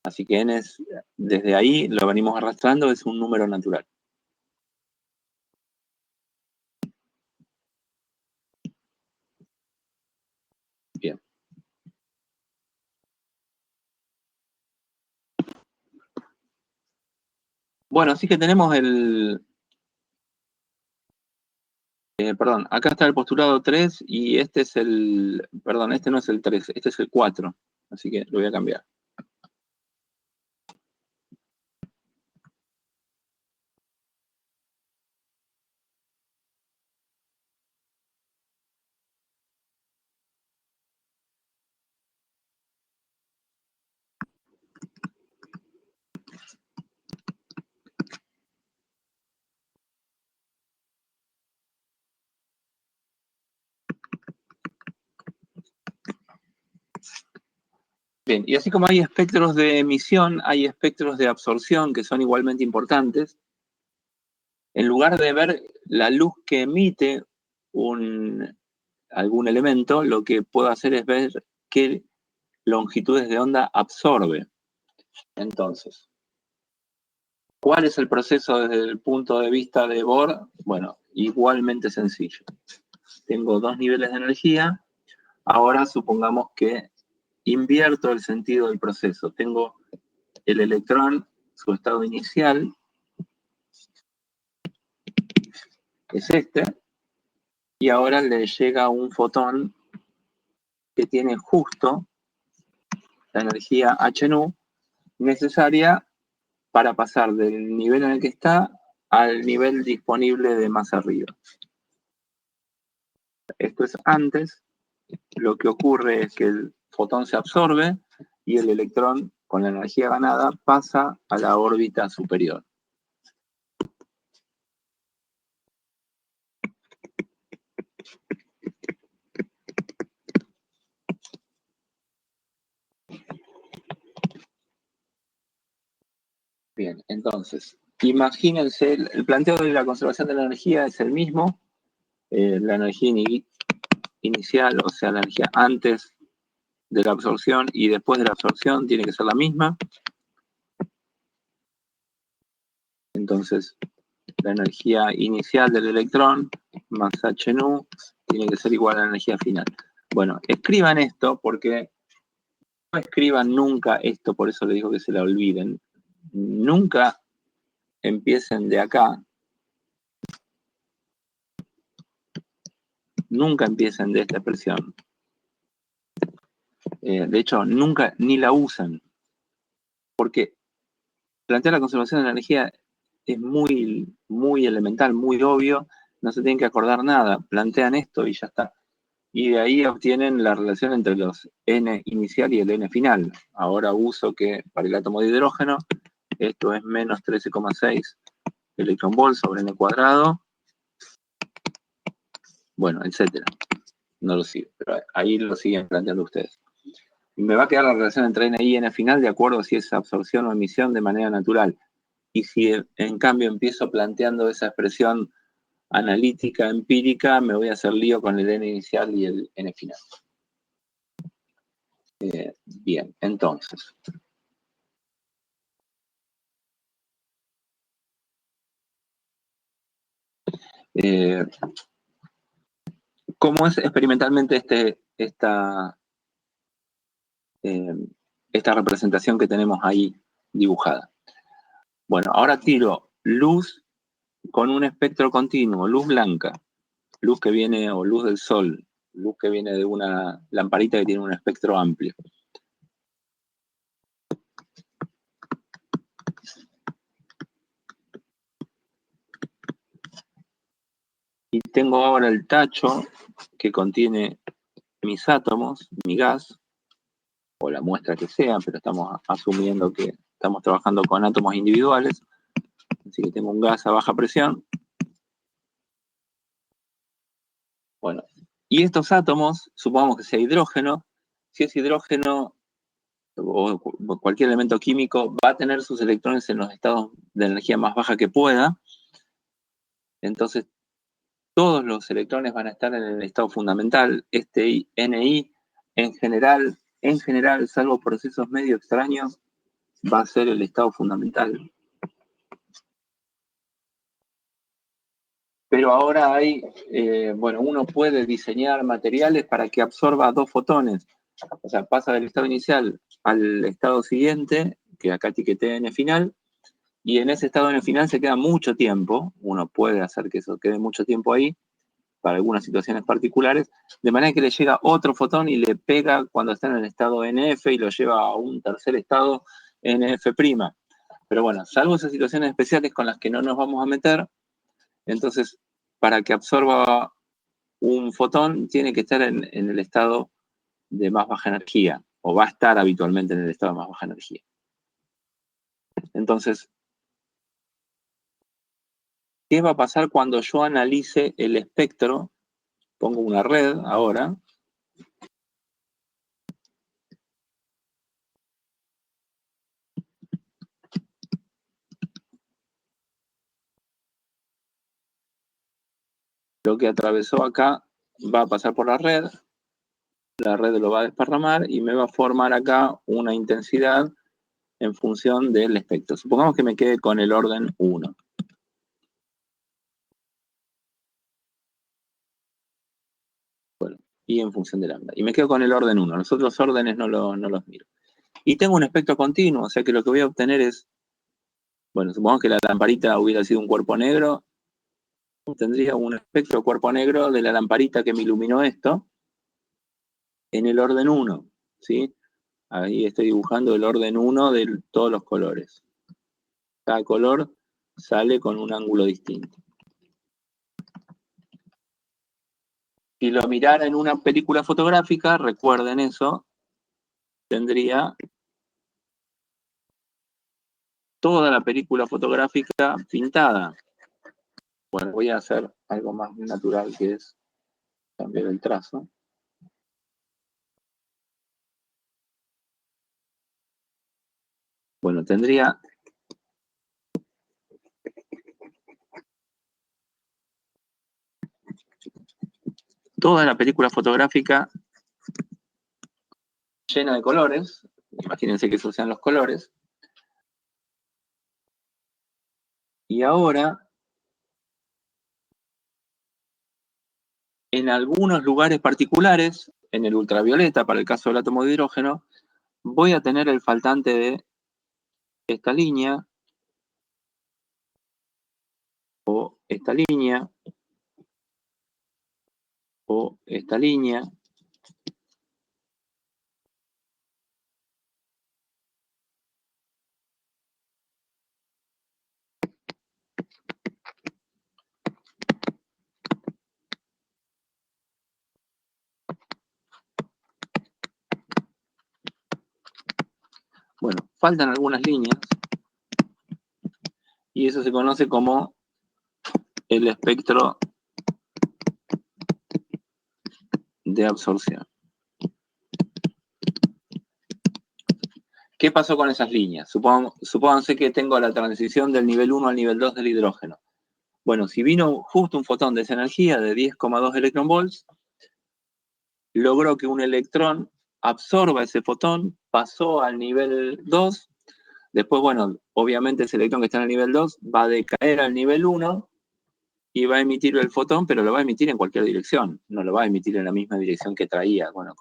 Así que n es, desde ahí lo venimos arrastrando, es un número natural. Bien. Bueno, así que tenemos perdón, acá está el postulado 3 y este es perdón, este no es el 3, este es el 4. Así que lo voy a cambiar. Bien, y así como hay espectros de emisión, hay espectros de absorción que son igualmente importantes. En lugar de ver la luz que emite algún elemento, lo que puedo hacer es ver qué longitudes de onda absorbe. Entonces, ¿cuál es el proceso desde el punto de vista de Bohr? Bueno, igualmente sencillo. Tengo dos niveles de energía. Ahora supongamos que invierto el sentido del proceso. Tengo el electrón, su estado inicial, es este, y ahora le llega un fotón que tiene justo la energía HNU necesaria para pasar del nivel en el que está al nivel disponible de más arriba. Esto es antes. Lo que ocurre es que el fotón se absorbe y el electrón, con la energía ganada, pasa a la órbita superior. Bien, entonces, imagínense, el planteo de la conservación de la energía es el mismo. La energía inicial, o sea, la energía antes de la absorción y después de la absorción tiene que ser la misma. Entonces, la energía inicial del electrón más HNU tiene que ser igual a la energía final. Bueno, escriban esto porque no escriban nunca esto, por eso les digo que se la olviden. Nunca empiecen de acá. Nunca empiecen de esta expresión. De hecho, nunca ni la usen. Porque plantear la conservación de la energía es muy, muy elemental, muy obvio. No se tienen que acordar nada. Plantean esto y ya está. Y de ahí obtienen la relación entre los N inicial y el N final. Ahora uso que para el átomo de hidrógeno esto es menos 13,6 electronvolt sobre N cuadrado. Bueno, etcétera. No lo sigo, pero ahí lo siguen planteando ustedes. me va a quedar la relación entre N y N final de acuerdo a si es absorción o emisión de manera natural. Y si en cambio empiezo planteando esa expresión analítica, empírica, me voy a hacer lío con el N inicial y el N final. Bien, entonces. ¿Cómo es experimentalmente esta representación que tenemos ahí dibujada? Bueno, ahora tiro luz con un espectro continuo, luz blanca, luz que viene, o luz del sol, luz que viene de una lamparita que tiene un espectro amplio. Y tengo ahora el tacho que contiene mis átomos, mi gas, o la muestra que sea, pero estamos asumiendo que estamos trabajando con átomos individuales. Así que tengo un gas a baja presión. Bueno, y estos átomos, supongamos que sea hidrógeno, si es hidrógeno o cualquier elemento químico, va a tener sus electrones en los estados de energía más baja que pueda. Entonces, todos los electrones van a estar en el estado fundamental. Este NI, en general, salvo procesos medio extraños, va a ser el estado fundamental. Pero ahora hay, bueno, uno puede diseñar materiales para que absorba 2 fotones. O sea, pasa del estado inicial al estado siguiente, que acá etiqueté N final, y en ese estado N final se queda mucho tiempo. Uno puede hacer que eso quede mucho tiempo ahí, para algunas situaciones particulares, de manera que le llega otro fotón y le pega cuando está en el estado NF y lo lleva a un tercer estado NF'. Pero bueno, salvo esas situaciones especiales con las que no nos vamos a meter, entonces, para que absorba un fotón, tiene que estar en el estado de más baja energía, o va a estar habitualmente en el estado de más baja energía. Entonces, ¿qué va a pasar cuando yo analice el espectro? Pongo una red ahora. Lo que atravesó acá va a pasar por la red lo va a desparramar y me va a formar acá una intensidad en función del espectro. Supongamos que me quede con el orden 1. Bueno, y en función de lambda. Y me quedo con el orden 1. Los otros órdenes no los miro. Y tengo un espectro continuo, o sea que lo que voy a obtener es, bueno, supongamos que la lamparita hubiera sido un cuerpo negro, tendría un espectro cuerpo negro de la lamparita que me iluminó esto en el orden 1, ¿sí? Ahí estoy dibujando el orden 1 de todos los colores. Cada color sale con un ángulo distinto. Si lo mirara en una película fotográfica, recuerden eso, tendría toda la película fotográfica pintada. Bueno, voy a hacer algo más natural, que es cambiar el trazo. Bueno, tendría toda la película fotográfica llena de colores. Imagínense que esos sean los colores. Y ahora, en algunos lugares particulares, en el ultravioleta, para el caso del átomo de hidrógeno, voy a tener el faltante de esta línea, o esta línea, o esta línea. Bueno, faltan algunas líneas, y eso se conoce como el espectro de absorción. ¿Qué pasó con esas líneas? Supónganse que tengo la transición del nivel 1 al nivel 2 del hidrógeno. Bueno, si vino justo un fotón de esa energía de 10,2 electronvolts, logró que un electrón absorba ese fotón, pasó al nivel 2, después, bueno, obviamente ese electrón que está en el nivel 2 va a decaer al nivel 1 y va a emitir el fotón, pero lo va a emitir en cualquier dirección, no lo va a emitir en la misma dirección que traía. Bueno,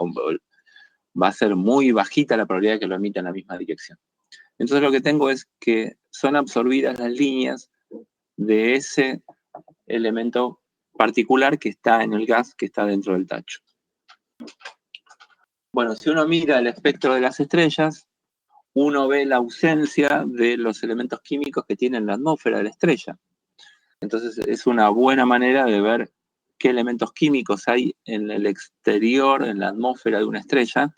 va a ser muy bajita la probabilidad de que lo emita en la misma dirección. Entonces lo que tengo es que son absorbidas las líneas de ese elemento particular que está en el gas que está dentro del tacho. Bueno, si uno mira el espectro de las estrellas, uno ve la ausencia de los elementos químicos que tiene la atmósfera de la estrella. Entonces es una buena manera de ver qué elementos químicos hay en el exterior, en la atmósfera de una estrella,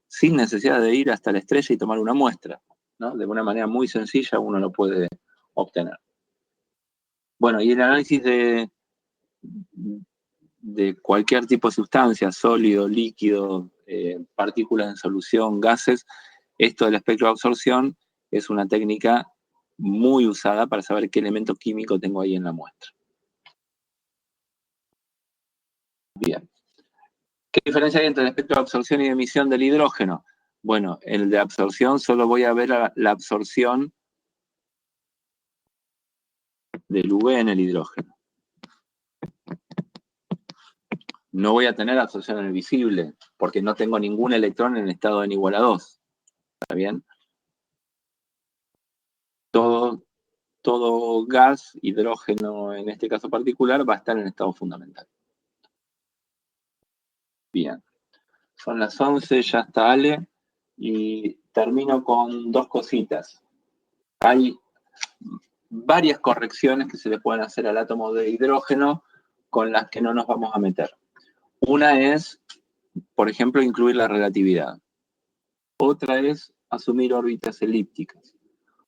sin necesidad de ir hasta la estrella y tomar una muestra, ¿no? De una manera muy sencilla uno lo puede obtener. Bueno, y el análisis de cualquier tipo de sustancia, sólido, líquido, partículas en solución, gases, esto del espectro de absorción es una técnica muy usada para saber qué elemento químico tengo ahí en la muestra. Bien. ¿Qué diferencia hay entre el espectro de absorción y de emisión del hidrógeno? Bueno, el de absorción solo voy a ver la absorción del UV en el hidrógeno. No voy a tener absorción en el visible, porque no tengo ningún electrón en estado n igual a 2. ¿Está bien? Todo gas, hidrógeno en este caso particular, va a estar en estado fundamental. Bien. Son las 11, ya está Ale, y termino con dos cositas. Hay varias correcciones que se le pueden hacer al átomo de hidrógeno con las que no nos vamos a meter. Una es, por ejemplo, incluir la relatividad. Otra es asumir órbitas elípticas.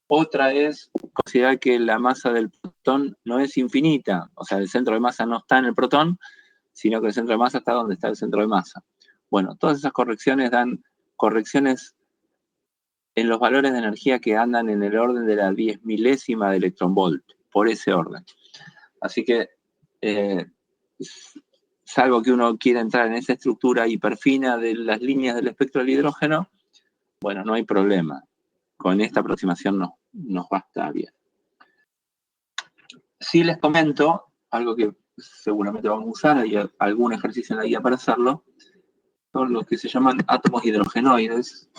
Otra es considerar que la masa del protón no es infinita, o sea, el centro de masa no está en el protón, sino que el centro de masa está donde está el centro de masa. Bueno, todas esas correcciones dan correcciones en los valores de energía que andan en el orden de la 10 milésima de electronvolt, por ese orden. Así que, salvo que uno quiera entrar en esa estructura hiperfina de las líneas del espectro del hidrógeno, bueno, no hay problema. Con esta aproximación nos va a estar bien. Sí les comento, algo que seguramente vamos a usar, hay algún ejercicio en la guía para hacerlo, son los que se llaman átomos hidrogenoides.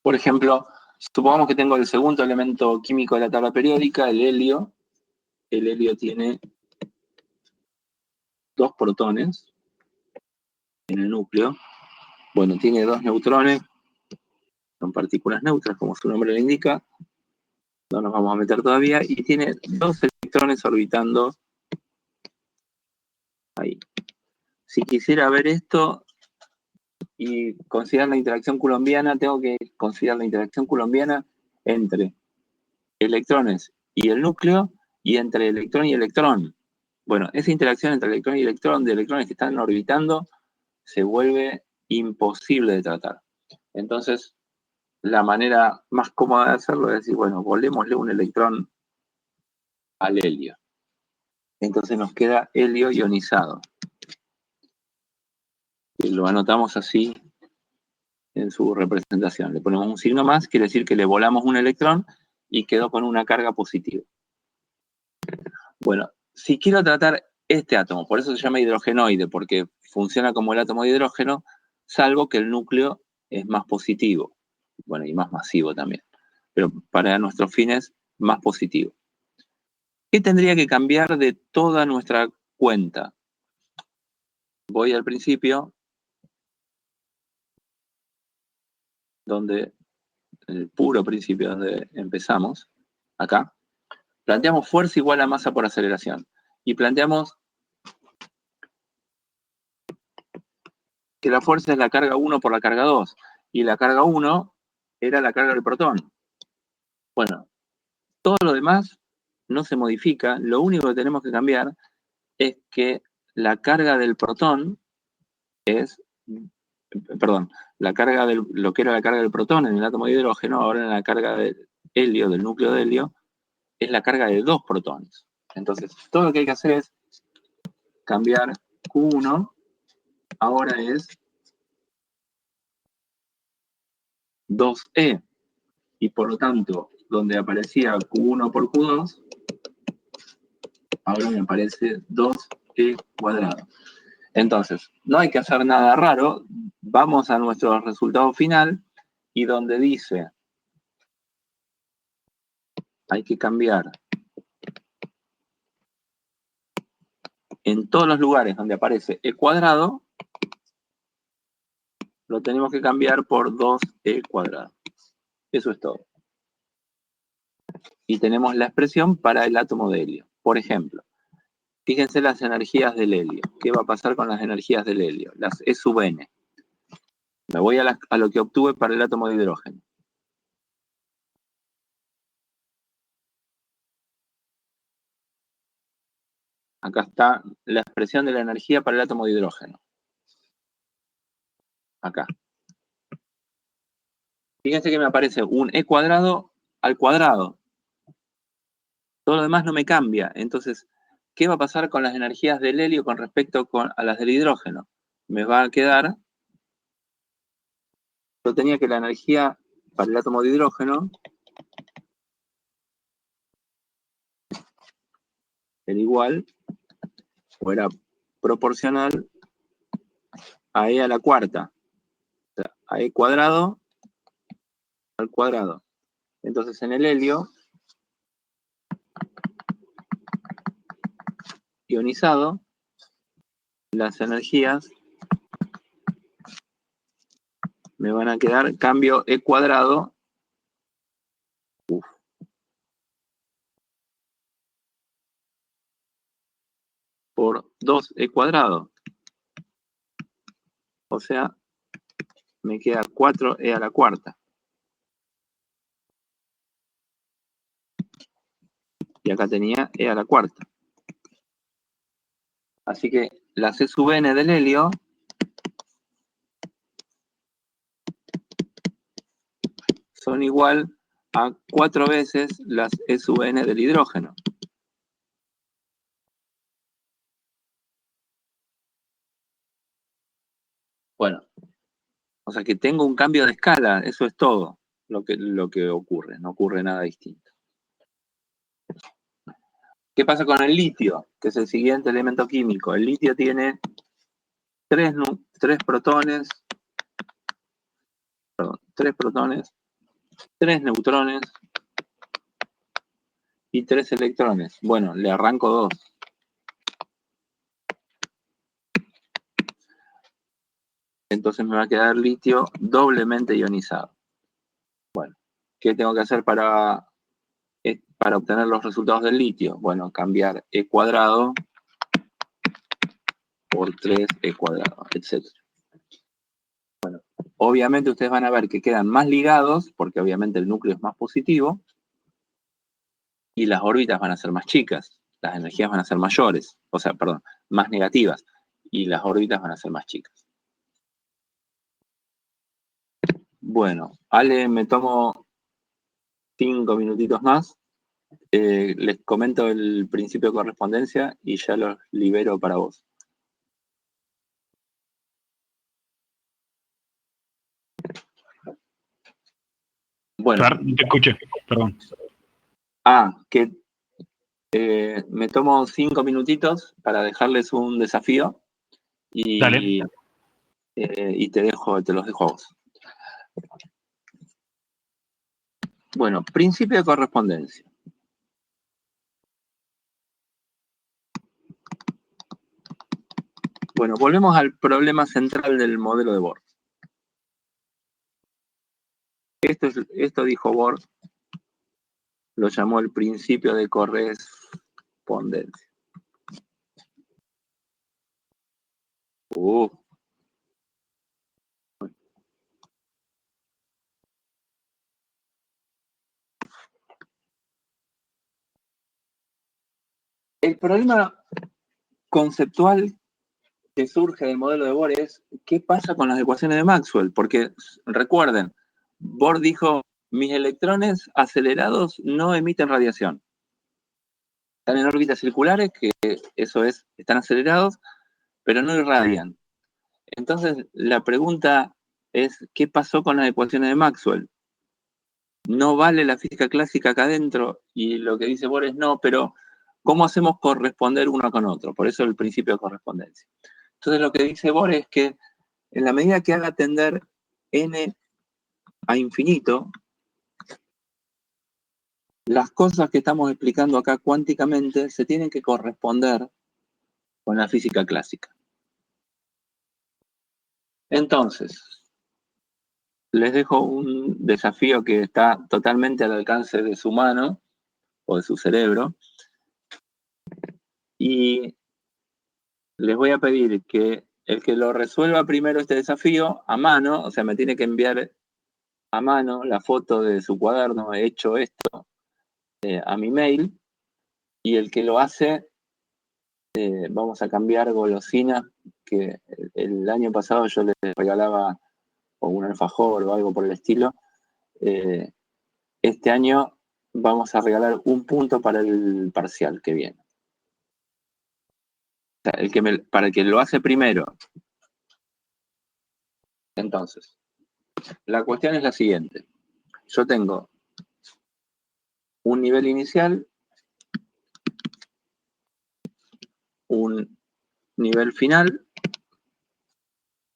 Por ejemplo, supongamos que tengo el segundo elemento químico de la tabla periódica, el helio. El helio tiene 2 protones en el núcleo. Bueno, tiene 2 neutrones, son partículas neutras, como su nombre le indica. No nos vamos a meter todavía. Y tiene 2 electrones orbitando ahí. Si quisiera ver esto y considerar la interacción coulombiana, tengo que considerar la interacción coulombiana entre electrones y el núcleo y entre electrón y electrón. Bueno, esa interacción entre electrón y electrón, de electrones que están orbitando, se vuelve imposible de tratar. Entonces, la manera más cómoda de hacerlo es decir, bueno, volémosle un electrón al helio. Entonces nos queda helio ionizado. Y lo anotamos así en su representación. Le ponemos un signo más, quiere decir que le volamos un electrón y quedó con una carga positiva. Bueno, si quiero tratar este átomo, por eso se llama hidrogenoide, porque funciona como el átomo de hidrógeno, salvo que el núcleo es más positivo, bueno, y más masivo también, pero para nuestros fines, más positivo. ¿Qué tendría que cambiar de toda nuestra cuenta? Voy al principio, el puro principio donde empezamos, acá, planteamos fuerza igual a masa por aceleración, y planteamos que la fuerza es la carga 1 por la carga 2, y la carga 1 era la carga del protón. Bueno, todo lo demás no se modifica, lo único que tenemos que cambiar es que la carga del protón es, perdón, la carga lo que era la carga del protón en el átomo de hidrógeno, ahora en la carga de helio, del núcleo de helio, es la carga de 2 protones. Entonces, todo lo que hay que hacer es cambiar Q1, ahora es 2E, y por lo tanto, donde aparecía Q1 por Q2, ahora me aparece 2E cuadrado. Entonces, no hay que hacer nada raro, vamos a nuestro resultado final, y donde dice, hay que cambiar en todos los lugares donde aparece E cuadrado, lo tenemos que cambiar por 2E cuadrado. Eso es todo. Y tenemos la expresión para el átomo de helio. Por ejemplo, fíjense las energías del helio. ¿Qué va a pasar con las energías del helio? Las E sub n. Me voy a lo que obtuve para el átomo de hidrógeno. Acá está la expresión de la energía para el átomo de hidrógeno. Acá. Fíjense que me aparece un E cuadrado al cuadrado. Todo lo demás no me cambia. Entonces, ¿qué va a pasar con las energías del helio con respecto a las del hidrógeno? Me va a quedar... Yo tenía que la energía para el átomo de hidrógeno era igual o era proporcional a E a la cuarta. O sea, a E cuadrado al cuadrado. Entonces, en el helio ionizado, las energías me van a quedar cambio E cuadrado por 2E cuadrado. O sea, me queda 4E a la cuarta. Y acá tenía E a la cuarta. Así que la C sub n del helio son igual a 4 veces las E sub n del hidrógeno. Bueno, o sea que tengo un cambio de escala, eso es todo lo que ocurre, no ocurre nada distinto. ¿Qué pasa con el litio? Que es el siguiente elemento químico. El litio tiene 3 protones, 3 neutrones y 3 electrones. Bueno, le arranco 2. Entonces me va a quedar litio doblemente ionizado. Bueno, ¿qué tengo que hacer para obtener los resultados del litio? Bueno, cambiar E cuadrado por 3E cuadrado, etc. Bueno, obviamente ustedes van a ver que quedan más ligados, porque obviamente el núcleo es más positivo, y las órbitas van a ser más chicas, las energías van a ser mayores, o sea, perdón, más negativas, y las órbitas van a ser más chicas. Bueno, Ale, me tomo 5 minutitos más. Les comento el principio de correspondencia y ya los libero para vos. Bueno. Te escuché, perdón. Que me tomo 5 minutitos para dejarles un desafío y, Dale. Y te los dejo a vos. Bueno, principio de correspondencia. Bueno, volvemos al problema central del modelo de Bohr. Esto dijo Bohr, lo llamó el principio de correspondencia. El problema conceptual que surge del modelo de Bohr es qué pasa con las ecuaciones de Maxwell, porque recuerden, Bohr dijo, mis electrones acelerados no emiten radiación. Están en órbitas circulares, que eso es, están acelerados, pero no irradian. Entonces, la pregunta es, ¿qué pasó con las ecuaciones de Maxwell? No vale la física clásica acá adentro, y lo que dice Bohr es no, pero ¿cómo hacemos corresponder uno con otro? Por eso el principio de correspondencia. Entonces, lo que dice Bohr es que en la medida que haga tender n a infinito, las cosas que estamos explicando acá cuánticamente se tienen que corresponder con la física clásica. Entonces, les dejo un desafío que está totalmente al alcance de su mano o de su cerebro, y les voy a pedir que el que lo resuelva primero este desafío a mano, o sea, me tiene que enviar a mano la foto de su cuaderno, he hecho esto, a mi mail, y el que lo hace, vamos a cambiar golosinas, que el año pasado yo les regalaba o un alfajor o algo por el estilo. Este año vamos a regalar un punto para el parcial que viene. O sea, para el que lo hace primero. Entonces, la cuestión es la siguiente. Yo tengo un nivel inicial, un nivel final,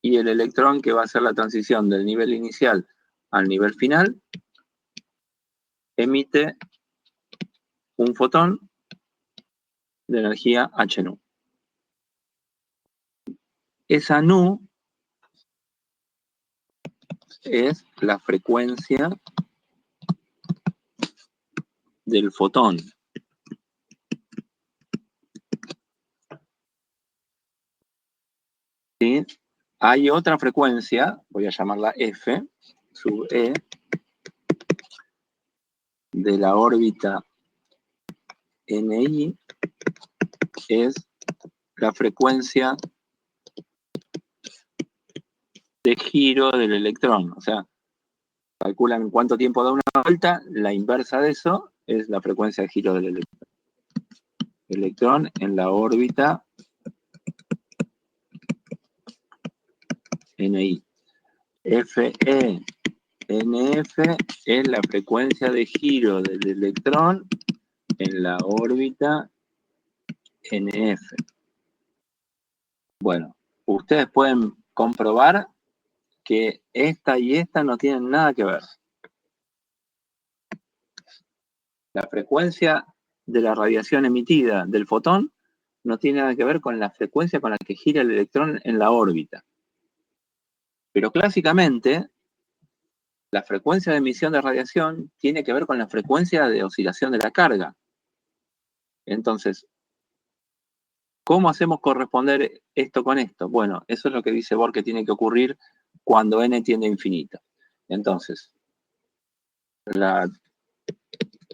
y el electrón que va a hacer la transición del nivel inicial al nivel final emite un fotón de energía h-nu. Esa nu es la frecuencia del fotón. ¿Sí? Hay otra frecuencia, voy a llamarla F sub E, de la órbita NI, es la frecuencia de giro del electrón. O sea, calculan cuánto tiempo da una vuelta, la inversa de eso es la frecuencia de giro del electrón. Electrón en la órbita NI. FE NF es la frecuencia de giro del electrón en la órbita NF. Bueno, ustedes pueden comprobar que esta y esta no tienen nada que ver. La frecuencia de la radiación emitida del fotón no tiene nada que ver con la frecuencia con la que gira el electrón en la órbita. Pero clásicamente, la frecuencia de emisión de radiación tiene que ver con la frecuencia de oscilación de la carga. Entonces, ¿cómo hacemos corresponder esto con esto? Bueno, eso es lo que dice Bohr que tiene que ocurrir cuando n tiende a infinito. Entonces, la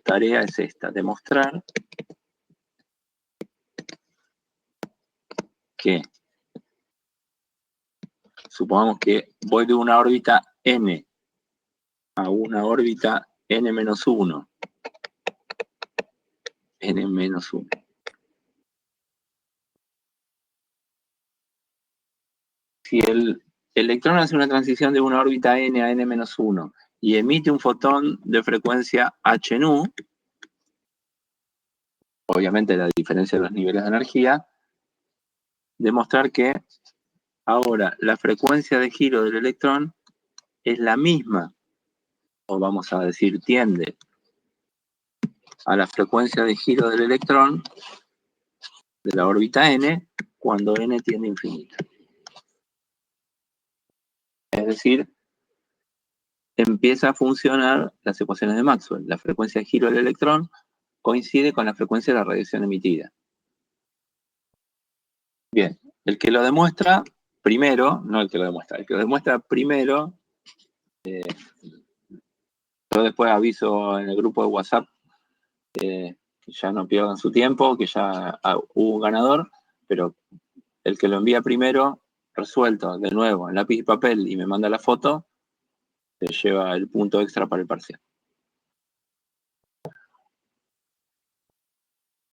tarea es esta, demostrar que, supongamos que voy de una órbita n a una órbita n-1, n-1. Si el electrón hace una transición de una órbita n a n-1 y emite un fotón de frecuencia h-nu, obviamente la diferencia de los niveles de energía, demostrar que ahora la frecuencia de giro del electrón es la misma, o vamos a decir tiende a la frecuencia de giro del electrón de la órbita n cuando n tiende a infinito. Es decir, empieza a funcionar las ecuaciones de Maxwell. La frecuencia de giro del electrón coincide con la frecuencia de la radiación emitida. Bien, el que lo demuestra primero, no el que lo demuestra, el que lo demuestra primero, yo después aviso en el grupo de WhatsApp ya no pierdan su tiempo, que ya hubo un ganador, pero el que lo envía primero, resuelto de nuevo en lápiz y papel y me manda la foto, se lleva el punto extra para el parcial.